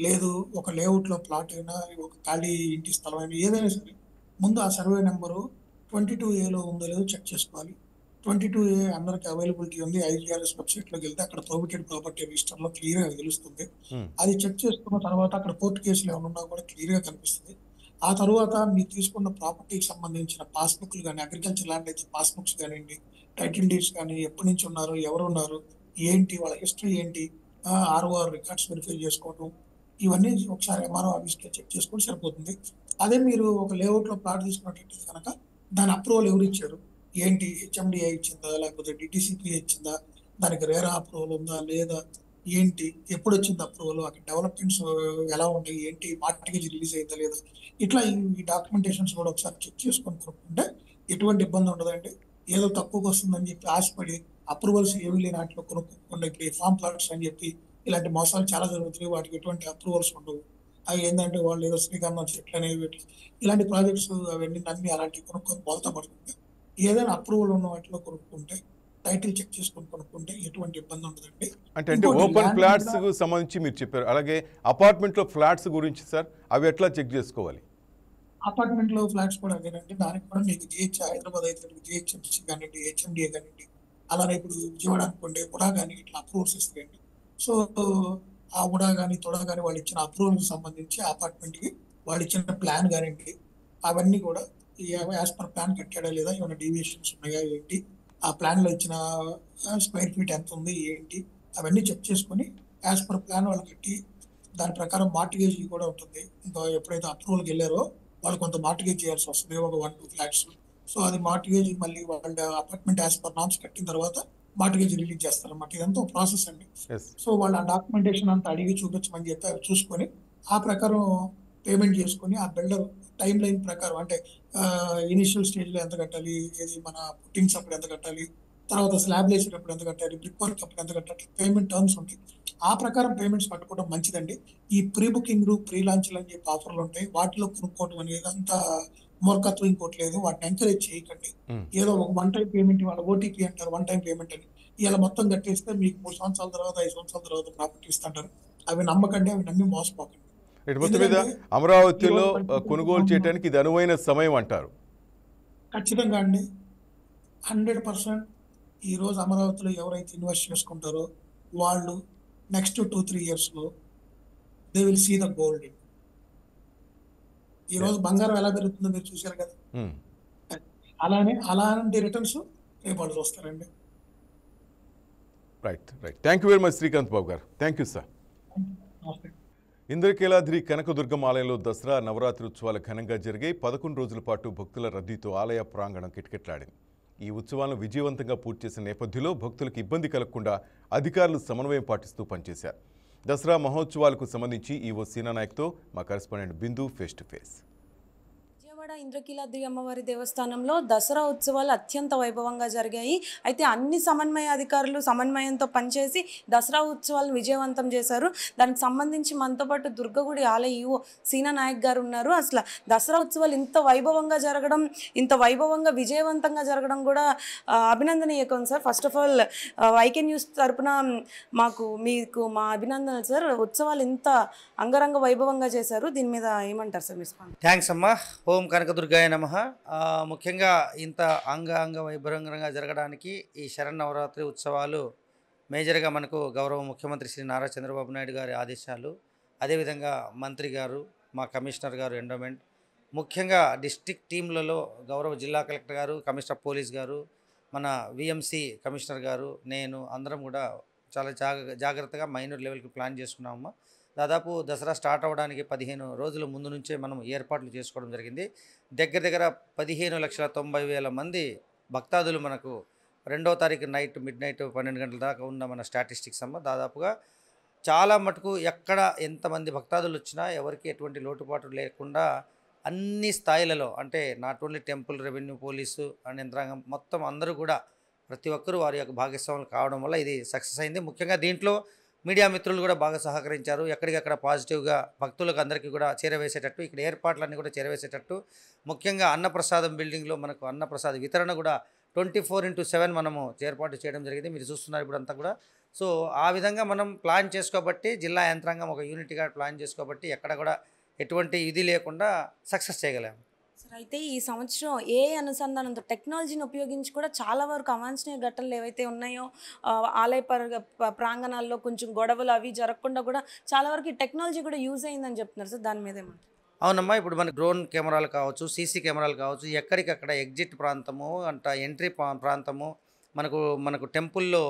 లేదు ఒక లేఅవుట్లో ప్లాట్ అయినా, ఒక ఖాళీ ఇంటి స్థలం అయినా, ఏదైనా సరే ముందు ఆ సర్వే నెంబరు 22A ఉందో లేదో చెక్ చేసుకోవాలి. 22A అందరికి అవైలబిలిటీ ఉంది. IGRS వెబ్సైట్లోకి వెళ్తే అక్కడ ప్రొహిబిటెడ్ ప్రాపర్టీ రిజిస్టర్లో క్లియర్గా తెలుస్తుంది. అది చెక్ చేసుకున్న తర్వాత అక్కడ కోర్టు కేసులు ఏమైనా ఉన్నా కూడా క్లియర్గా కనిపిస్తుంది. ఆ తర్వాత మీరు తీసుకున్న ప్రాపర్టీకి సంబంధించిన పాస్బుక్లు కానీ, అగ్రికల్చర్ ల్యాండ్ అయితే పాస్బుక్స్ కానివ్వండి, టైటిల్ డీడ్స్ కానీ, ఎప్పటి నుంచి ఉన్నారు, ఎవరు ఉన్నారు, ఏంటి వాళ్ళ హిస్టరీ ఏంటి, ఆర్ఓఆర్ రికార్డ్స్ వెరిఫై చేసుకోవడం, ఇవన్నీ ఒకసారి ఎంఆర్ఓ ఆఫీస్కి చెక్ చేసుకుంటే సరిపోతుంది. అదే మీరు ఒక లేఅవుట్లో ప్లాట్ తీసుకున్నట్టు కనుక దాని అప్రూవల్ ఎవరు ఇచ్చారు, ఏంటి హెచ్ఎండిఏ ఇచ్చిందా లేకపోతే డిటిసిపి ఇచ్చిందా, దానికి రేరా అప్రూవల్ ఉందా లేదా, ఏంటి ఎప్పుడు వచ్చింది అప్రూవల్, అక్కడ డెవలప్మెంట్స్ ఎలా ఉన్నాయి, ఏంటి మార్టిగేజ్ రిలీజ్ అయిందా లేదా, ఇట్లా ఈ డాక్యుమెంటేషన్స్ కూడా ఒకసారి చెక్ చేసుకొని కొనుక్కుంటే ఎటువంటి ఇబ్బంది ఉండదండి. ఏదో తక్కువకి వస్తుందని చెప్పి ఆశపడి అప్రూవల్స్ ఏమీ లేని వాటిలో కొనుక్కోకుండా ఇప్పుడు ఈ ఫామ్ ప్లాట్స్ అని చెప్పి ఇలాంటి మోసాలు చాలా జరుగుతున్నాయి. వాటికి ఎటువంటి అప్రూవల్స్ ఉండవు. అవి ఏంటంటే వాళ్ళు ఏదో శ్రీకాంత్ చెట్లు అనేవి ఇలాంటి ప్రాజెక్ట్స్ అవన్నీ అన్ని అలాంటివి కొనుక్కొని బోల్తా పడుతుంది. ఏదైనా అప్రూవల్ ఉన్న వాటిలో కొనుక్కుంటే, టైటిల్ చెక్ చేసుకొని కొనుక్కుంటే ఎటువంటి ఇబ్బంది ఉండదండి. అంటే ఇంకోటి ఓపెన్ ల్యాండ్ ఫ్లాట్స్ కూడా సంబంధించి మీరు చెప్పారు. అలాగే అపార్ట్మెంట్లో ఫ్లాట్స్ గురించి సార్ అవి ఎట్లా చెక్ చేసుకోవాలి? అపార్ట్మెంట్ లో ఫ్లాట్స్ కూడా అదేనండి. దానికి కూడా మీకు హైదరాబాద్ అయితే జిహెచ్ఎంసీ కానివ్వండి, హెచ్ఎండిఏ కానివ్వండి, అలానే ఇప్పుడు విజయవాడ అనుకోండి ఉడా కానీ ఇట్లా అప్రూవల్స్ ఇస్తాయండి. సో ఆ ఉడా కానీ తొడా కానీ వాళ్ళు ఇచ్చిన అప్రూవల్ సంబంధించి అపార్ట్మెంట్ కి వాళ్ళు ఇచ్చిన ప్లాన్ కానివ్వండి, అవన్నీ కూడా యాజ్ పర్ ప్లాన్ కట్టాడా లేదా, ఏమైనా డీవియేషన్స్ ఉన్నాయా ఏంటి, ఆ ప్లాన్ లో ఇచ్చిన స్క్వేర్ ఫీట్ ఎంత ఉంది ఏంటి, అవన్నీ చెక్ చేసుకొని యాజ్ పర్ ప్లాన్ వాళ్ళు కట్టి దాని ప్రకారం మార్టిగేజ్ కూడా ఉంటుంది. ఇంకా ఎప్పుడైతే అప్రూవల్కి వెళ్ళారో వాళ్ళు కొంత మార్టిగేజ్ చేయాల్సి వస్తుంది, ఒక 1-2 ఫ్లాట్స్. సో అది మార్టిగేజ్ మళ్ళీ వాళ్ళ అపార్ట్మెంట్ యాజ్ పర్ నామ్స్ కట్టిన తర్వాత మార్టిగేజ్ రిలీజ్ చేస్తారన్నమాట. ఇదంతా ఒక ప్రాసెస్ అండి. ఎస్. సో వాళ్ళ డాక్యుమెంటేషన్ అంతా అడిగి చూపించమని చెప్పి అవి చూసుకొని ఆ ప్రకారం పేమెంట్ చేసుకొని ఆ బిల్డర్ టైం లైన్ ప్రకారం అంటే ఇనిషియల్ స్టేజ్ లో ఎంత కట్టాలి, ఏది మన పుట్టింగ్స్ అప్పుడు ఎంత కట్టాలి, తర్వాత స్లాబ్ వేసేటప్పుడు ఎంత కట్టాలి, బ్రిక్ వర్క్ అప్పుడు ఎంత కట్టాలి, పేమెంట్ టర్మ్స్ ఉంటాయి. ఆ ప్రకారం పేమెంట్స్ కట్టుకోవడం మంచిదండి. ఈ ప్రీ బుకింగ్ ప్రీ లాంచ్లు అని చెప్పి ఆఫర్లు ఉంటాయి, వాటిలో కొనుక్కోవడం అనేది అంత మూర్ఖత్వం ఇంకోటి లేదు. వాటిని ఎంకరేజ్ చేయకండి. ఏదో ఒక వన్ టైం పేమెంట్, వాళ్ళ ఓటీపీ అంటారు వన్ టైం పేమెంట్ అని, ఇలా మొత్తం కట్టేస్తే మీకు 3 సంవత్సరాల తర్వాత 5 సంవత్సరాల తర్వాత ప్రాపర్టీ ఇస్తుంటారు. అవి నమ్మకండి, అవి నమ్మి మోసపోకండి. ఇటు మొత్తం మీద ఎందుకంటే ఈ అమరావతిలో రోజు పరిస్థితుల్లో కొనుగోలు చేయడానికి ఇది అనువైన సమయం అంటారు. ఖచ్చితంగా అండి 100% ఈ రోజు అమరావతిలో ఎవరైతే ఇన్వెస్ట్ చేసుకుంటారో వాళ్ళు నెక్స్ట్ 2-3 years లో they will see the gold. ఈ రోజు బంగారం ఎలా పెరుగుతుందో మీరు చూశారు కదా, ఉమ్. అలాంటి రిటర్న్స్ రేపు వాళ్ళు చూస్తారండి. Right right. Thank you very much Srikanth Babu garu. Thank you sir. నమస్తే. ఇంద్రకీలాద్రి కనకదుర్గం ఆలయంలో దసరా నవరాత్రి ఉత్సవాలు ఘనంగా జరిగాయి. 11 రోజుల పాటు భక్తుల రద్దీతో ఆలయ ప్రాంగణం కిటకిటలాడింది. ఈ ఉత్సవాలను విజయవంతంగా పూర్తి చేసిన నేపథ్యంలో భక్తులకు ఇబ్బంది కలగకుండా అధికారులు సమన్వయం పాటిస్తూ పనిచేశారు. దసరా మహోత్సవాలకు సంబంధించి ఈవో సీనా నాయక్తో మా correspondent Bindu face to face. Vijayawada Indrakeeladri అమ్మవారి దేవస్థానంలో దసరా ఉత్సవాలు అత్యంత వైభవంగా జరిగాయి. అయితే అన్ని సమన్వయ అధికారులు సమన్వయంతో పనిచేసి దసరా ఉత్సవాలను విజయవంతం చేశారు. దానికి సంబంధించి మనతో పాటు దుర్గగుడి ఆలయ ఈవో సీనా నాయక్ గారు ఉన్నారు. అసలు దసరా ఉత్సవాలు ఇంత వైభవంగా జరగడం, ఇంత వైభవంగా విజయవంతంగా జరగడం కూడా అభినందనీయకం sir. First of all YK News తరపున మీకు మా అభినందనలు సార్. ఉత్సవాలు ఇంత అంగరంగ వైభవంగా చేశారు, దీని మీద ఏమంటారు సార్ మీరు? థ్యాంక్స్ అమ్మా. ఓం కనకదుర్గాయ నమః. ముఖ్యంగా ఇంత అంగ వైభవంగా జరగడానికి ఈ శరన్నవరాత్రి ఉత్సవాలు మేజర్గా మనకు గౌరవ ముఖ్యమంత్రి శ్రీ నారా చంద్రబాబు నాయుడు గారి ఆదేశాలు, అదేవిధంగా మంత్రి గారు, మా కమిషనర్ గారు ఎండోమెంట్, ముఖ్యంగా డిస్ట్రిక్ట్ టీంలలో గౌరవ జిల్లా కలెక్టర్ గారు, కమిషనర్ ఆఫ్ పోలీస్ గారు, మన విఎంసి కమిషనర్ గారు, నేను అందరం కూడా చాలా జాగ్రత్తగా మైనర్ లెవెల్కి ప్లాన్ చేసుకున్నామమ్మా. దాదాపు దసరా స్టార్ట్ అవ్వడానికి 15 రోజుల ముందు నుంచే మనం ఏర్పాట్లు చేసుకోవడం జరిగింది. దగ్గర 15,90,000 మంది భక్తాదులు మనకు 2వ తారీఖు నైట్ మిడ్-నైట్ 12 గంటల దాకా ఉన్న మన స్టాటిస్టిక్స్ అమ్మ. దాదాపుగా చాలా మటుకు ఎక్కడ ఎంతమంది భక్తాదులు వచ్చినా ఎవరికి ఎటువంటి లోటుపాటు లేకుండా అన్ని స్థాయిలలో, అంటే not only temple, revenue, police and యంత్రాంగం మొత్తం అందరూ కూడా ప్రతి ఒక్కరూ వారి యొక్క భాగస్వాములు కావడం వల్ల ఇది సక్సెస్ అయింది. ముఖ్యంగా దీంట్లో మీడియా మిత్రులు కూడా బాగా సహకరించారు. ఎక్కడికక్కడ పాజిటివ్గా భక్తులకు అందరికీ కూడా చేరవేసేటట్టు, ఇక్కడ ఏర్పాట్లన్నీ కూడా చేరవేసేటట్టు, ముఖ్యంగా అన్నప్రసాదం బిల్డింగ్లో మనకు అన్నప్రసాద వితరణ కూడా 24/7 మనము ఏర్పాటు చేయడం జరిగింది. మీరు చూస్తున్నారు ఇప్పుడు అంతా కూడా. సో ఆ విధంగా మనం ప్లాన్ చేసుకోబట్టి, జిల్లా యంత్రాంగం ఒక యూనిట్గా ప్లాన్ చేసుకోబట్టి ఎక్కడ కూడా ఎటువంటి ఇది లేకుండా సక్సెస్ చేయగలాము. సార్ అయితే ఈ సంవత్సరం ఏ అనుసంధానంతో టెక్నాలజీని ఉపయోగించి కూడా చాలా వరకు అవాంఛనీయ ఘటనలు ఏవైతే ఉన్నాయో, ఆలయ ప్రాంగణాల్లో కొంచెం గొడవలు అవి జరగకుండా కూడా చాలా వరకు ఈ టెక్నాలజీ కూడా యూజ్ అయిందని చెప్తున్నారు సార్. దాని మీద ఏమంటారు? అవునమ్మా. ఇప్పుడు మనకి డ్రోన్ కెమెరాలు కావచ్చు, సీసీ కెమెరాలు కావచ్చు, ఎక్కడికక్కడ ఎగ్జిట్ ప్రాంతము ఎంట్రీ ప్రాంతము, మనకు టెంపుల్లో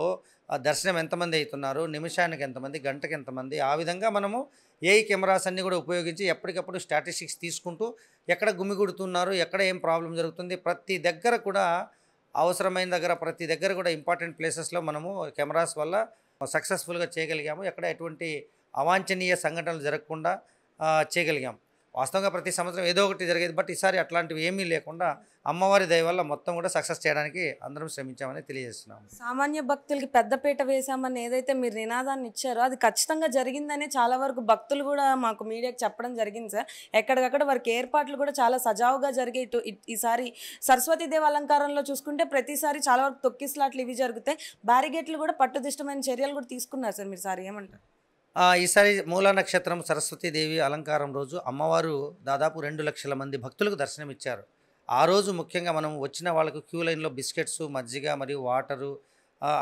దర్శనం ఎంతమంది అవుతున్నారు, నిమిషానికి ఎంతమంది, గంటకి ఎంతమంది, ఆ విధంగా మనము ఏఐ కెమెరాస్ అన్నీ కూడా ఉపయోగించి ఎప్పటికప్పుడు స్టాటిస్టిక్స్ తీసుకుంటూ ఎక్కడ గుమిగూడుతున్నారు, ఎక్కడ ఏం ప్రాబ్లం జరుగుతుంది, ప్రతి దగ్గర కూడా అవసరమైన దగ్గర ప్రతి దగ్గర కూడా ఇంపార్టెంట్ ప్లేసెస్లో మనము కెమెరాస్ వల్ల సక్సెస్ఫుల్గా చేయగలిగాము. ఎక్కడ ఎటువంటి అవాంఛనీయ సంఘటనలు జరగకుండా చేయగలిగాం. వాస్తవంగా ప్రతి సంవత్సరం ఏదో ఒకటి జరిగేది, బట్ ఈసారి అట్లాంటివి ఏమీ లేకుండా అమ్మవారి దయ వల్ల మొత్తం కూడా సక్సెస్ చేయడానికి అందరం శ్రమించామని తెలియజేస్తున్నాము. సామాన్య భక్తులకి పెద్దపీట వేశామని ఏదైతే మీరు నినాదాన్ని ఇచ్చారో అది ఖచ్చితంగా జరిగిందని చాలా వరకు భక్తులు కూడా మాకు మీడియాకి చెప్పడం జరిగింది సార్. ఎక్కడికక్కడ వారికి ఏర్పాట్లు కూడా చాలా సజావుగా జరిగే ఈసారి సరస్వతీదేవి అలంకారంలో చూసుకుంటే ప్రతిసారి చాలా వరకు తొక్కిస్లాట్లు ఇవి జరుగుతాయి. బ్యారిగేట్లు కూడా పట్టుదిష్టమైన చర్యలు కూడా తీసుకున్నారు సార్. మీరు సార్ ఏమంటారు? ఈసారి మూలా నక్షత్రం సరస్వతీదేవి అలంకారం రోజు అమ్మవారు దాదాపు 2 లక్షల మంది భక్తులకు దర్శనమిచ్చారు. ఆ రోజు ముఖ్యంగా మనం వచ్చిన వాళ్ళకు క్యూ లైన్లో బిస్కెట్స్, మజ్జిగ మరియు వాటరు,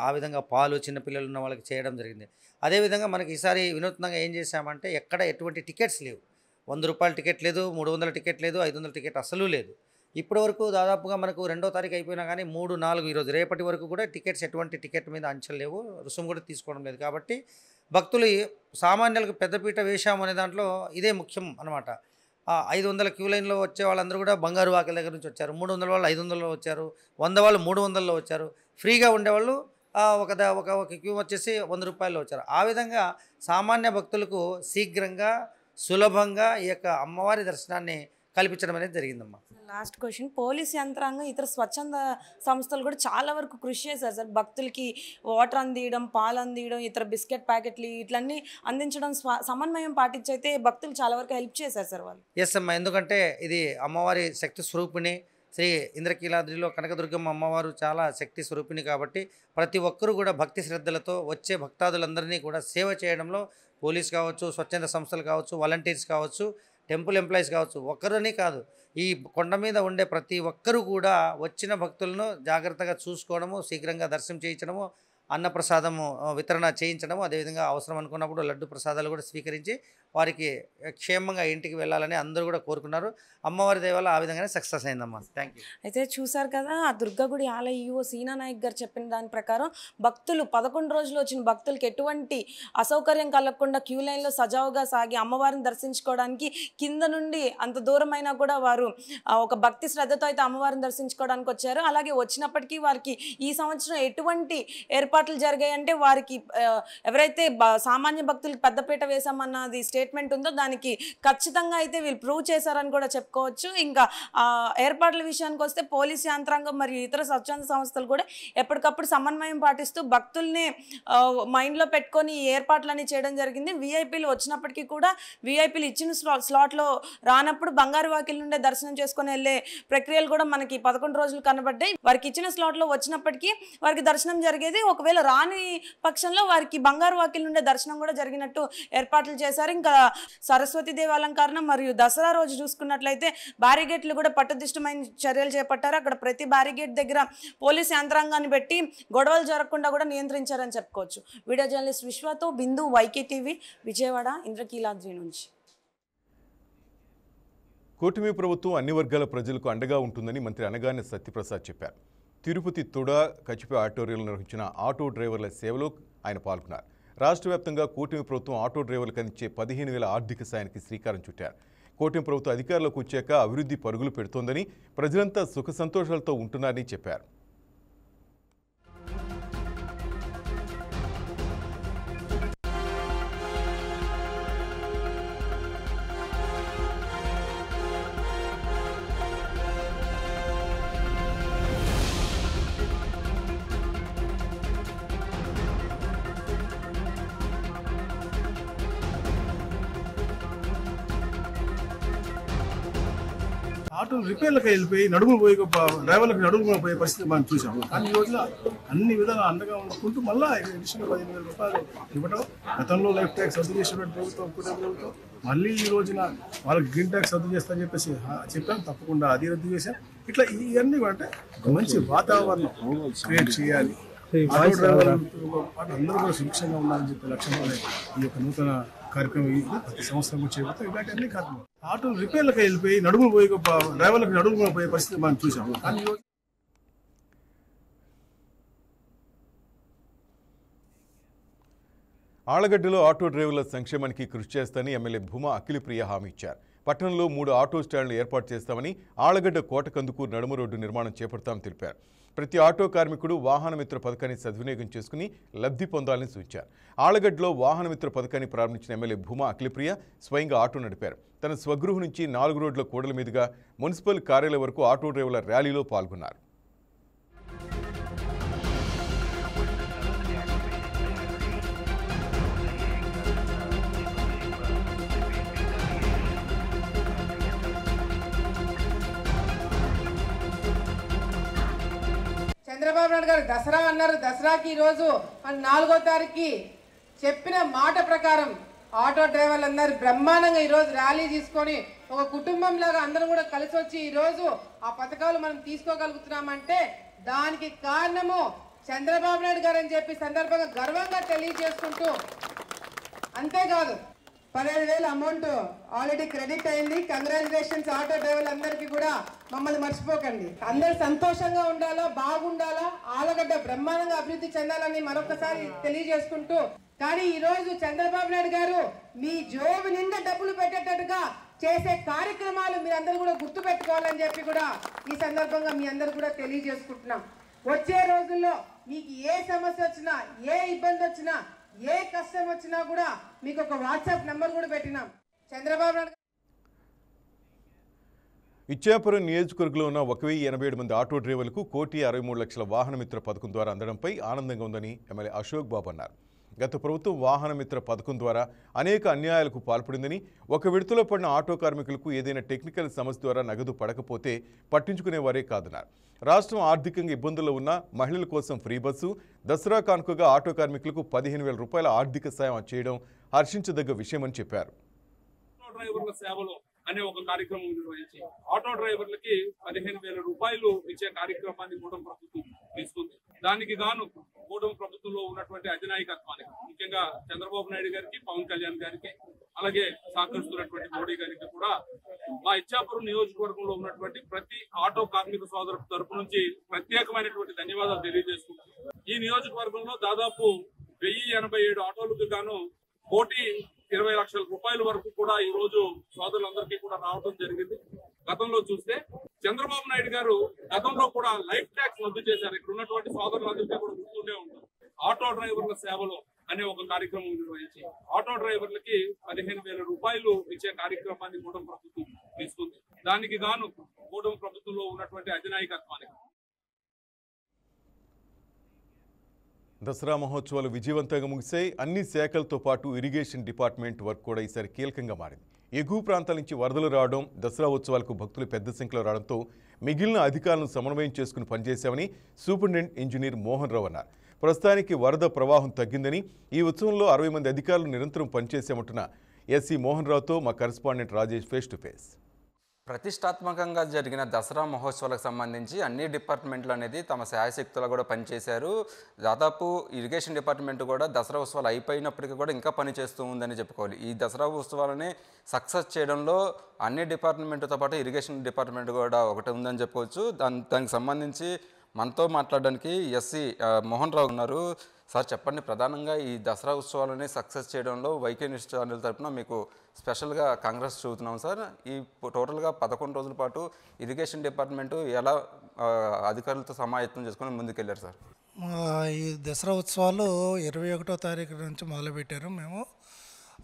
ఆ విధంగా పాలు చిన్నపిల్లలు ఉన్న వాళ్ళకి చేయడం జరిగింది. అదేవిధంగా మనకి ఈసారి వినూత్నంగా ఏం చేశామంటే ఎక్కడ ఎటువంటి టికెట్స్ లేవు. 100 రూపాయల టికెట్ లేదు, 300 టికెట్ లేదు, 500 టికెట్ అసలు లేదు. ఇప్పటి వరకు దాదాపుగా మనకు 2వ తారీఖు అయిపోయినా కానీ 3, 4 ఈరోజు రేపటి వరకు కూడా టికెట్స్ ఎటువంటి టికెట్ మీద అంచెలు లేవు, రుసుము కూడా తీసుకోవడం లేదు. కాబట్టి భక్తులు సామాన్యులకు పెద్దపీట వేశాము అనే దాంట్లో ఇదే ముఖ్యం అనమాట. 500 క్యూ లైన్లో వచ్చే వాళ్ళందరూ కూడా బంగారు వాకిల దగ్గర నుంచి వచ్చారు. 300 వాళ్ళు 500లో వచ్చారు, 100 వాళ్ళు 300లో వచ్చారు. ఫ్రీగా ఉండేవాళ్ళు ఒక క్యూ వచ్చేసి 100 రూపాయల్లో వచ్చారు. ఆ విధంగా సామాన్య భక్తులకు శీఘ్రంగా సులభంగా ఈ యొక్క అమ్మవారి దర్శనాన్ని కల్పించడం అనేది జరిగిందమ్మా. లాస్ట్ క్వశ్చన్, పోలీస్ యంత్రాంగం ఇతర స్వచ్ఛంద సంస్థలు కూడా చాలా వరకు కృషి చేశారు సార్. భక్తులకి వాటర్ అందియడం, పాలు అందియడం, ఇతర బిస్కెట్ ప్యాకెట్లు ఇట్లన్నీ అందించడం, సమన్వయం పాటించి అయితే భక్తులు చాలా వరకు హెల్ప్ చేశారు సార్ వాళ్ళు. ఎస్ అమ్మా, ఎందుకంటే ఇది అమ్మవారి శక్తి స్వరూపిణి. శ్రీ ఇంద్రకీలాద్రిలో కనకదుర్గమ్మ అమ్మవారు చాలా శక్తి స్వరూపిణి కాబట్టి ప్రతి ఒక్కరూ కూడా భక్తి శ్రద్ధలతో వచ్చే భక్తాదులందరినీ కూడా సేవ చేయడంలో పోలీస్ కావచ్చు, స్వచ్ఛంద సంస్థలు కావచ్చు, వాలంటీర్స్ కావచ్చు, టెంపుల్ ఎంప్లాయీస్ కావచ్చు, ఒక్కరని కాదు, ఈ కొండ మీద ఉండే ప్రతి ఒక్కరూ కూడా వచ్చిన భక్తులను జాగ్రత్తగా చూసుకోవడము, శీఘ్రంగా దర్శనం చేయించడము, అన్నప్రసాదము వితరణ చేయించడము, అదేవిధంగా అవసరం అనుకున్నప్పుడు లడ్డు ప్రసాదాలు కూడా స్వీకరించి వారికి క్షేమంగా ఇంటికి వెళ్ళాలని అందరూ కూడా కోరుకున్నారు. అమ్మవారి దయ వల్ల ఆ విధంగానే సక్సెస్ అయిందమ్మా. Thank you. అయితే చూసారు కదా, ఆ దుర్గగుడి ఆలయ ఈవో సీనా నాయక్ గారు చెప్పిన దాని ప్రకారం భక్తులు 11 రోజులు వచ్చిన భక్తులకి ఎటువంటి అసౌకర్యం కలగకుండా క్యూ లైన్లో సజావుగా సాగి అమ్మవారిని దర్శించుకోవడానికి కింద నుండి అంత దూరమైనా కూడా వారు ఒక భక్తి శ్రద్ధతో అయితే అమ్మవారిని దర్శించుకోవడానికి వచ్చారు. అలాగే వచ్చినప్పటికీ వారికి ఈ సంవత్సరం ఎటువంటి ఏర్పాట్లు జరిగాయంటే వారికి ఎవరైతే సామాన్య భక్తులకు పెద్దపీట వేశామన్నది స్టేట్మెంట్ ఉందో దానికి ఖచ్చితంగా అయితే వీళ్ళు ప్రూవ్ చేశారని కూడా చెప్పుకోవచ్చు. ఇంకా ఏర్పాట్ల విషయానికి వస్తే పోలీస్ యంత్రాంగం మరియు ఇతర స్వచ్ఛంద సంస్థలు కూడా ఎప్పటికప్పుడు సమన్వయం పాటిస్తూ భక్తుల్ని మైండ్లో పెట్టుకొని ఈ ఏర్పాట్లన్నీ చేయడం జరిగింది. వీఐపీలు వచ్చినప్పటికీ కూడా వీఐపీలు ఇచ్చిన స్లాట్లో రానప్పుడు బంగారు వాకిల్ నుండే దర్శనం చేసుకొని వెళ్ళే ప్రక్రియలు కూడా మనకి 11 రోజులు కనబడ్డాయి. వారికి ఇచ్చిన స్లాట్లో వచ్చినప్పటికీ వారికి దర్శనం జరిగేది. ఒకవేళ రాని పక్షంలో వారికి బంగారు వాకిల్ నుండే దర్శనం కూడా జరిగినట్టు ఏర్పాట్లు చేశారు. ఇంకా సరస్వతీదేవి అలంకరణ మరియు దసరా రోజు చూసుకున్నట్లయితే బ్యారిగేట్లు కూడా పట్టుదిష్టమైన చర్యలు చేపట్టారు. అక్కడ ప్రతి బ్యారిగేట్ దగ్గర పోలీస్ యంత్రాంగాన్ని పెట్టి గొడవలు జరగకుండా కూడా నియంత్రించారని చెప్పుకోవచ్చు. వీడియో జర్నలిస్ట్ విశ్వతో బిందు, వైకే టీవీ, విజయవాడ, ఇంద్రకీలాద్రి నుంచి. కూటమి ప్రభుత్వం అన్ని వర్గాల ప్రజలకు అండగా ఉంటుందని మంత్రి అనగానే సత్యప్రసాద్ చెప్పారు. తిరుపతి తుడా కచిపి ఆడిటోరియంలో నిర్వహించిన ఆటో డ్రైవర్ల సేవలో ఆయన పాల్గొన్నారు. రాష్ట్ర వ్యాప్తంగా కూటమి ప్రభుత్వం ఆటో డ్రైవర్లకు అందించే 15,000 ఆర్థిక సాయానికి శ్రీకారం చుట్టారు. కూటమి ప్రభుత్వం అధికారంలోకి వచ్చాక అభివృద్ధి పరుగులు పెడుతోందని, ప్రజలంతా సుఖ సంతోషాలతో ఉంటున్నారని చెప్పారు. ఆటో రిపేర్లకు వెళ్ళిపోయి డ్రైవర్లకు నడుములు పోయే పరిస్థితి మనం చూసాము. కానీ ఈ రోజున అన్ని విధాలు అండగా ఉంచుకుంటూ మళ్ళీ అడిషనల్ 15,000 రూపాయలు ఇవ్వడం, గతంలో లైఫ్ ట్యాక్స్ రద్దు చేసినటువంటి ప్రభుత్వం, కూటమి ప్రభుత్వం మళ్ళీ ఈ రోజున వాళ్ళకి గ్రీన్ ట్యాక్స్ రద్దు చేస్తామని చెప్పేసి చెప్పాం. తప్పకుండా అది రద్దు చేశాం. ఇట్లా ఇవన్నీ అంటే మంచి వాతావరణం క్రియేట్ చేయాలి, ఆటో డ్రైవర్లు అందరూ కూడా సురక్షంగా ఉండాలని చెప్పే లక్ష్యంతో ఈ యొక్క నూతన కార్యక్రమం ప్రతి సంవత్సరం చేపడతాం. ఇలాంటి అన్ని కార్యక్రమం ఆటో రిపేర్లకు వెళ్ళిపోయి డ్రైవర్లకు నడుములు పోయే పరిస్థితి మనం చూసాము. కానీ ఆళ్లగడ్డలో ఆటో డ్రైవర్ల సంక్షేమానికి కృషి చేస్తానని ఎమ్మెల్యే భూమా అఖిలప్రియ హామీ ఇచ్చారు. పట్టణంలో 3 ఆటో స్టాండ్లు ఏర్పాటు చేస్తామని, ఆళ్లగడ్డ కోటకందుకు నడుమ రోడ్డు నిర్మాణం చేపడతామని తెలిపారు. ప్రతి ఆటో కార్మికుడు వాహనమిత్ర పథకాన్ని సద్వినియోగం చేసుకుని లబ్ధి పొందాలని సూచించారు. ఆళ్లగడ్డలో వాహనమిత్ర పథకాన్ని ప్రారంభించిన ఎమ్మెల్యే భూమా అఖిలప్రియ స్వయంగా ఆటో నడిపారు. తన స్వగృహం నుంచి 4 రోడ్ల కూడల మీదుగా మున్సిపల్ కార్యాలయం వరకు ఆటో డ్రైవర్ల ర్యాలీలో పాల్గొన్నారు. చంద్రబాబు నాయుడు గారు దసరా అన్నారు. దసరాకి ఈరోజు 4వ తారీఖుకి చెప్పిన మాట ప్రకారం ఆటో డ్రైవర్లు అందరూ బ్రహ్మాండంగా ఈరోజు ర్యాలీ తీసుకొని ఒక కుటుంబం లాగా అందరం కూడా కలిసి వచ్చి ఈరోజు ఆ పథకాలు మనం తీసుకోగలుగుతున్నామంటే దానికి కారణము చంద్రబాబు నాయుడు గారు అని చెప్పి సందర్భంగా గర్వంగా తెలియజేసుకుంటూ, అంతేకాదు 15,000 అమౌంట్ ఆల్రెడీ క్రెడిట్ అయింది. కంగ్రాచులేషన్స్ ఆటో డ్రైవర్లు అందరికీ కూడా. మమ్మల్ని మర్చిపోకండి. అందరు సంతోషంగా ఉండాలా, బాగుండాలా, ఆళ్లగడ్డ బ్రహ్మాండంగా అభివృద్ధి చెందాలని మరొకసారి తెలియజేసుకుంటూ, కానీ ఈ రోజు చంద్రబాబు నాయుడు గారు మీ జోబు నిండా డబ్బులు పెట్టేటట్టుగా చేసే కార్యక్రమాలు మీరందరూ కూడా గుర్తు పెట్టుకోవాలని చెప్పి కూడా ఈ సందర్భంగా మీ అందరూ కూడా తెలియజేసుకుంటున్నాం. వచ్చే రోజుల్లో మీకు ఏ సమస్య వచ్చినా, ఏ ఇబ్బంది వచ్చినా, ఏ కష్టం వచ్చినా కూడా మీకు ఒక వాట్సాప్ నంబర్ కూడా పెట్టినాం. చంద్రబాబు నాయుడు ఇచ్చాపురం నియోజకవర్గంలో ఉన్న 1,087 మంది ఆటో డ్రైవర్లకు 1,63,00,000 వాహనమిత్ర పథకం ద్వారా అందడంపై ఆనందంగా ఉందని ఎమ్మెల్యే అశోక్ బాబు అన్నారు. గత ప్రభుత్వం వాహనమిత్ర పథకం ద్వారా అనేక అన్యాయాలకు పాల్పడిందని, ఒక విడతలో పడిన ఆటో కార్మికులకు ఏదైనా టెక్నికల్ సమస్య ద్వారా నగదు పడకపోతే పట్టించుకునేవారే కాదన్నారు. రాష్ట్రం ఆర్థికంగా ఇబ్బందుల్లో ఉన్న మహిళల కోసం ఫ్రీ బస్సు, దసరా కానుకగా ఆటో కార్మికులకు 15,000 రూపాయల ఆర్థిక సాయం చేయడం హర్షించదగ్గ విషయమని చెప్పారు. డ్రైవర్ల సేవలు అనే ఒక కార్యక్రమం నిర్వహించి ఆటో డ్రైవర్లకి 15,000 రూపాయలు ఇచ్చే కార్యక్రమాన్ని కూటమి ప్రభుత్వం తీసుకుంది. దానికి గాను కూటమి ప్రభుత్వంలో ఉన్నటువంటి అధినాయకత్వానికి, ముఖ్యంగా చంద్రబాబు నాయుడు గారికి, పవన్ కళ్యాణ్ గారికి, అలాగే సహకరిస్తున్నటువంటి మోడీ గారికి కూడా మా ఇచ్చాపురం నియోజకవర్గంలో ఉన్నటువంటి ప్రతి ఆటో కార్మిక సోదరు తరపు నుంచి ప్రత్యేకమైనటువంటి ధన్యవాదాలు తెలియజేసుకుంటున్నాం. ఈ నియోజకవర్గంలో దాదాపు 1,087 ఆటోలకు గాను 1,20,00,000 రూపాయల వరకు కూడా ఈ రోజు సోదరులందరికీ కూడా రావడం జరిగింది. గతంలో చూస్తే చంద్రబాబు నాయుడు గారు గతంలో కూడా లైఫ్ ట్యాక్స్ రద్దు చేశారు. ఇక్కడ ఉన్నటువంటి సోదరులందరికీ కూడా గుర్తుండే ఉంటుంది. ఆటో డ్రైవర్ల సేవలు అనే ఒక కార్యక్రమం నిర్వహించి ఆటో డ్రైవర్లకి 15,000 రూపాయలు ఇచ్చే కార్యక్రమాన్ని కూటమి ప్రభుత్వం తీసుకుంది. దానికి గాను కూటమి ప్రభుత్వంలో ఉన్నటువంటి అధినాయకత్వానికి. దసరా మహోత్సవాలు విజయవంతంగా ముగిశాయి. అన్ని శాఖలతో పాటు ఇరిగేషన్ డిపార్ట్మెంట్ వర్క్ కూడా ఈసారి కీలకంగా మారింది. ఎగువ ప్రాంతాల నుంచి వరదలు రావడం, దసరా ఉత్సవాలకు భక్తులు పెద్ద సంఖ్యలో రావడంతో మిగిలిన అధికారులను సమన్వయం చేసుకుని పనిచేశామని సూపరింటెండెంట్ ఇంజనీర్ మోహన్ రావు అన్నారు. ప్రస్తుతానికి వరద ప్రవాహం తగ్గిందని, ఈ ఉత్సవంలో 60 మంది అధికారులు నిరంతరం పనిచేశామంటున్న ఎస్సీ మోహన్ రావుతో మా correspondent Rajesh face to face. ప్రతిష్టాత్మకంగా జరిగిన దసరా మహోత్సవాలకు సంబంధించి అన్ని డిపార్ట్మెంట్లు అనేది తమ శాయశక్తులు కూడా పనిచేశారు. దాదాపు ఇరిగేషన్ డిపార్ట్మెంట్ కూడా దసరా ఉత్సవాలు అయిపోయినప్పటికీ కూడా ఇంకా పనిచేస్తూ ఉందని చెప్పుకోవాలి. ఈ దసరా ఉత్సవాలని సక్సెస్ చేయడంలో అన్ని డిపార్ట్మెంట్తో పాటు ఇరిగేషన్ డిపార్ట్మెంట్ కూడా ఒకటి ఉందని చెప్పుకోవచ్చు. దానికి సంబంధించి మనతో మాట్లాడడానికి ఎస్సీ మోహన్ రావు ఉన్నారు. సార్ చెప్పండి, ప్రధానంగా ఈ దసరా ఉత్సవాలని సక్సెస్ చేయడంలో వైకే న్యూస్ ఛానల్ తరఫున మీకు స్పెషల్గా కాంగ్రెస్ చూస్తున్నాం సార్. ఈ టోటల్గా 11 రోజుల పాటు ఇరిగేషన్ డిపార్ట్మెంటు ఎలా అధికారులతో సమాయత్తం చేసుకుని ముందుకెళ్ళారు సార్? ఈ దసరా ఉత్సవాలు 21వ తారీఖు నుంచి మొదలుపెట్టారు. మేము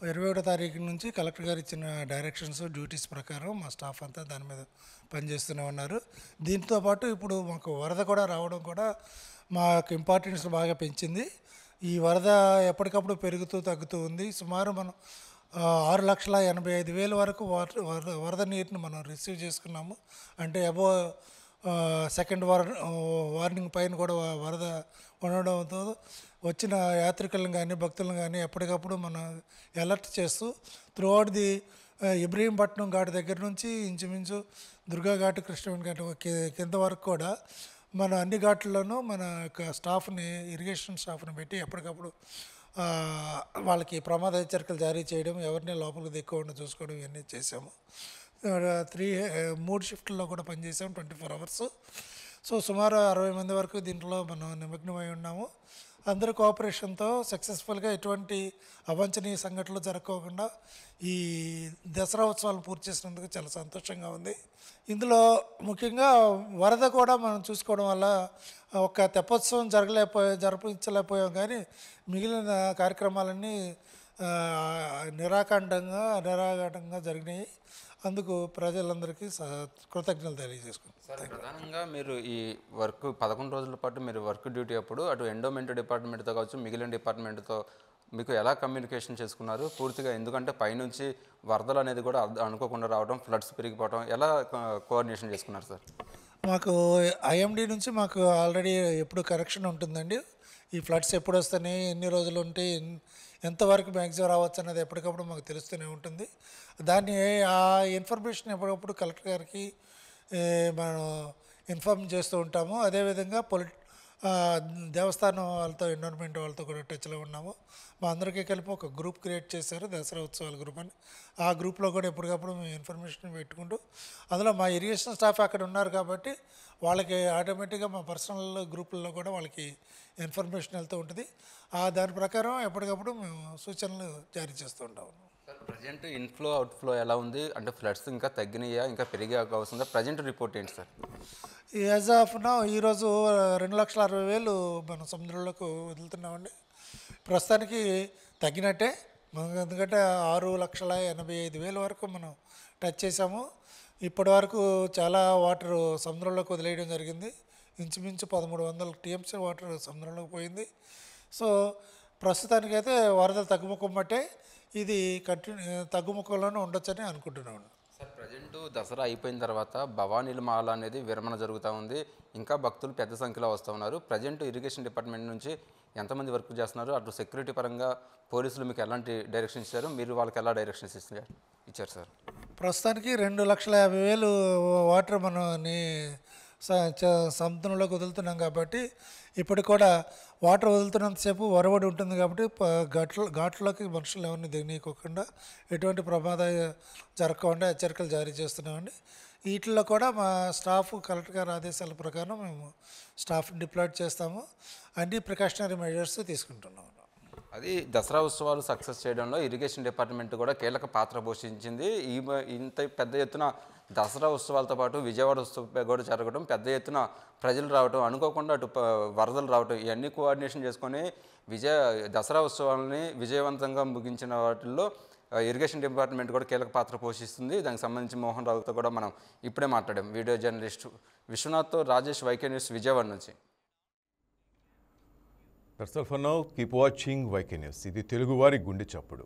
21వ తారీఖు నుంచి కలెక్టర్ గారు ఇచ్చిన డైరెక్షన్స్, డ్యూటీస్ ప్రకారం మా స్టాఫ్ అంతా దాని మీద పనిచేస్తూనే ఉన్నారు. దీంతో పాటు ఇప్పుడు మాకు వరద కూడా రావడం కూడా మాకు ఇంపార్టెన్స్ బాగా పెంచింది. ఈ వరద ఎప్పటికప్పుడు పెరుగుతూ తగ్గుతూ ఉంది. సుమారు మనం 6,85,000 వరకు వరద నీరుని మనం రిసీవ్ చేసుకున్నాము. అంటే అబోవ్ సెకండ్ వార్నింగ్ పైన కూడా వరద ఉండడంతో వచ్చిన యాత్రికులను కానీ భక్తులను కానీ ఎప్పటికప్పుడు మనం అలర్ట్ చేస్తూ త్రూఅవుట్ ది ఇబ్రహీంపట్నం ఘాట్ దగ్గర నుంచి ఇంచుమించు దుర్గా ఘాట్, కృష్ణవేణి ఘాట్ కింద వరకు కూడా మన అన్ని ఘాట్లలోనూ మన యొక్క స్టాఫ్ని, ఇరిగేషన్ స్టాఫ్ని పెట్టి ఎప్పటికప్పుడు వాళ్ళకి ప్రమాద హెచ్చరికలు జారీ చేయడం, ఎవరిని లోపలికి దిక్కోకుండా చూసుకోవడం ఇవన్నీ చేసాము. 3 షిఫ్ట్లో కూడా పనిచేసాము 24 అవర్స్. సో సుమారు 60 మంది వరకు దీంట్లో మనం నిమగ్నమై ఉన్నాము. అందరి కోఆపరేషన్తో సక్సెస్ఫుల్గా ఎటువంటి అవాంఛనీయ సంఘటనలు జరగకుండా ఈ దసరా ఉత్సవాలను పూర్తి చేసినందుకు చాలా సంతోషంగా ఉంది. ఇందులో ముఖ్యంగా వరద కూడా మనం చూసుకోవడం వల్ల ఒక తెప్పోత్సవం జరిపించలేకపోయాం, కానీ మిగిలిన కార్యక్రమాలన్నీ నిరాఘాటంగా జరిగినాయి. అందుకు ప్రజలందరికీ కృతజ్ఞతలు తెలియజేసుకుంటాం. సార్, ప్రధానంగా మీరు ఈ వర్క్ 11 రోజుల పాటు మీరు వర్క్ డ్యూటీ అప్పుడు అటు ఎండోమెంట్ డిపార్ట్మెంట్తో కావచ్చు, మిగిలిన డిపార్ట్మెంట్తో మీకు ఎలా కమ్యూనికేషన్ చేసుకున్నారు పూర్తిగా? ఎందుకంటే పైనుంచి వరదలు అనేది కూడా అనుకోకుండా రావడం, ఫ్లడ్స్ పెరిగిపోవడం, ఎలా కోఆర్డినేషన్ చేసుకున్నారు సార్? మాకు ఐఎండి నుంచి మాకు ఆల్రెడీ ఎప్పుడు కరెక్షన్ ఉంటుందండి. ఈ ఫ్లడ్స్ ఎప్పుడు వస్తాయి, ఎన్ని రోజులు ఉంటే ఎంతవరకు మ్యాక్సిమం రావచ్చు అన్నది ఎప్పటికప్పుడు మాకు తెలుస్తూనే ఉంటుంది. దాన్ని ఆ ఇన్ఫర్మేషన్ ఎప్పటికప్పుడు కలెక్టర్ గారికి మనం ఇన్ఫార్మ్ చేస్తూ ఉంటాము. అదేవిధంగా దేవస్థానం వాళ్ళతో, ఎన్విరాన్మెంట్ వాళ్ళతో కూడా టచ్లో ఉన్నాము. మా అందరికీ కలిపి ఒక గ్రూప్ క్రియేట్ చేశారు, దసరా ఉత్సవాల గ్రూప్ అని. ఆ గ్రూప్లో కూడా ఎప్పటికప్పుడు మేము ఇన్ఫర్మేషన్ పెట్టుకుంటూ, అందులో మా ఇరిగేషన్ స్టాఫ్ అక్కడ ఉన్నారు కాబట్టి వాళ్ళకి ఆటోమేటిక్గా మా పర్సనల్ గ్రూపుల్లో కూడా వాళ్ళకి ఇన్ఫర్మేషన్ వెళ్తూ ఉంటుంది. దాని ప్రకారం ఎప్పటికప్పుడు మేము సూచనలు జారీ చేస్తూ ఉంటాము. సార్, ప్రజెంట్ ఇన్ఫ్లో అవుట్ఫ్లో ఎలా ఉంది? అంటే ఫ్లడ్స్ ఇంకా తగ్గినాయా, ఇంకా పెరిగే అవకాశం ఉందా? ప్రజెంట్ రిపోర్ట్ ఏంటి సార్? యాజ్ ఆఫ్ నౌ ఈరోజు 2,60,60,000 మనం సముద్రంలోకి వదులుతున్నామండి. ప్రస్తుతానికి తగ్గినట్టే, ఎందుకంటే 6,85,000 వరకు మనం టచ్ చేసాము. ఇప్పటి వరకు చాలా వాటర్ సముద్రంలోకి వదిలేయడం జరిగింది. ఇంచుమించు 1,300 టీఎంసీ వాటర్ సముద్రంలోకి పోయింది. సో ప్రస్తుతానికైతే వరద తగ్గుముఖం బట్టే ఇది తగ్గుముఖంలోనే ఉండొచ్చని అనుకుంటున్నాను. సార్, ప్రజెంట్ దసరా అయిపోయిన తర్వాత భవానీల మాల అనేది విరమణ జరుగుతూ ఉంది. ఇంకా భక్తులు పెద్ద సంఖ్యలో వస్తూ ఉన్నారు. ప్రజెంట్ ఇరిగేషన్ డిపార్ట్మెంట్ నుంచి ఎంతమంది వర్క్ చేస్తున్నారు? అటు సెక్యూరిటీ పరంగా పోలీసులు మీకు ఎలాంటి డైరెక్షన్ ఇచ్చారు? మీరు వాళ్ళకి ఎలా డైరెక్షన్స్ ఇచ్చారు సార్? ప్రస్తుతానికి 2,50,000 వాటర్ మనం సముద్రంలోకి వదులుతున్నాం కాబట్టి ఇప్పటికి కూడా వాటర్ వదులుతున్నంతసేపు వరవడి ఉంటుంది కాబట్టి ఘాట్లోకి మనుషులు ఎవరిని దిగనీయకోకుండా ఎటువంటి ప్రమాదం జరగకుండా హెచ్చరికలు జారీ చేస్తున్నామండి. వీటిల్లో కూడా మా స్టాఫ్ కలెక్టర్ గారి ఆదేశాల ప్రకారం మేము స్టాఫ్ని డిప్లాయ్ చేస్తాము. అన్ని ప్రికాషనరీ మెజర్స్ తీసుకుంటున్నాము. అది దసరా ఉత్సవాలు సక్సెస్ చేయడంలో ఇరిగేషన్ డిపార్ట్మెంట్ కూడా కీలక పాత్ర పోషించింది. ఇంత పెద్ద ఎత్తున దసరా ఉత్సవాలతో పాటు విజయవాడ ఉత్సవం కూడా జరగడం, పెద్ద ఎత్తున ప్రజలు రావడం, అనుకోకుండా అటు వరదలు రావడం, ఇవన్నీ కోఆర్డినేషన్ చేసుకొని దసరా ఉత్సవాలని విజయవంతంగా ముగించిన వాటిల్లో ఇరిగేషన్ డిపార్ట్మెంట్ కూడా కీలక పాత్ర పోషిస్తుంది. దానికి సంబంధించి మోహన్ రావుతో కూడా మనం ఇప్పుడే మాట్లాడాం. వీడియో జర్నలిస్ట్ విశ్వనాథ్తో రాజేష్, వైకే న్యూస్, విజయవాడ నుంచి. That's all for now. Keep watching YK News. ఇది తెలుగువారి గుండె చప్పుడు.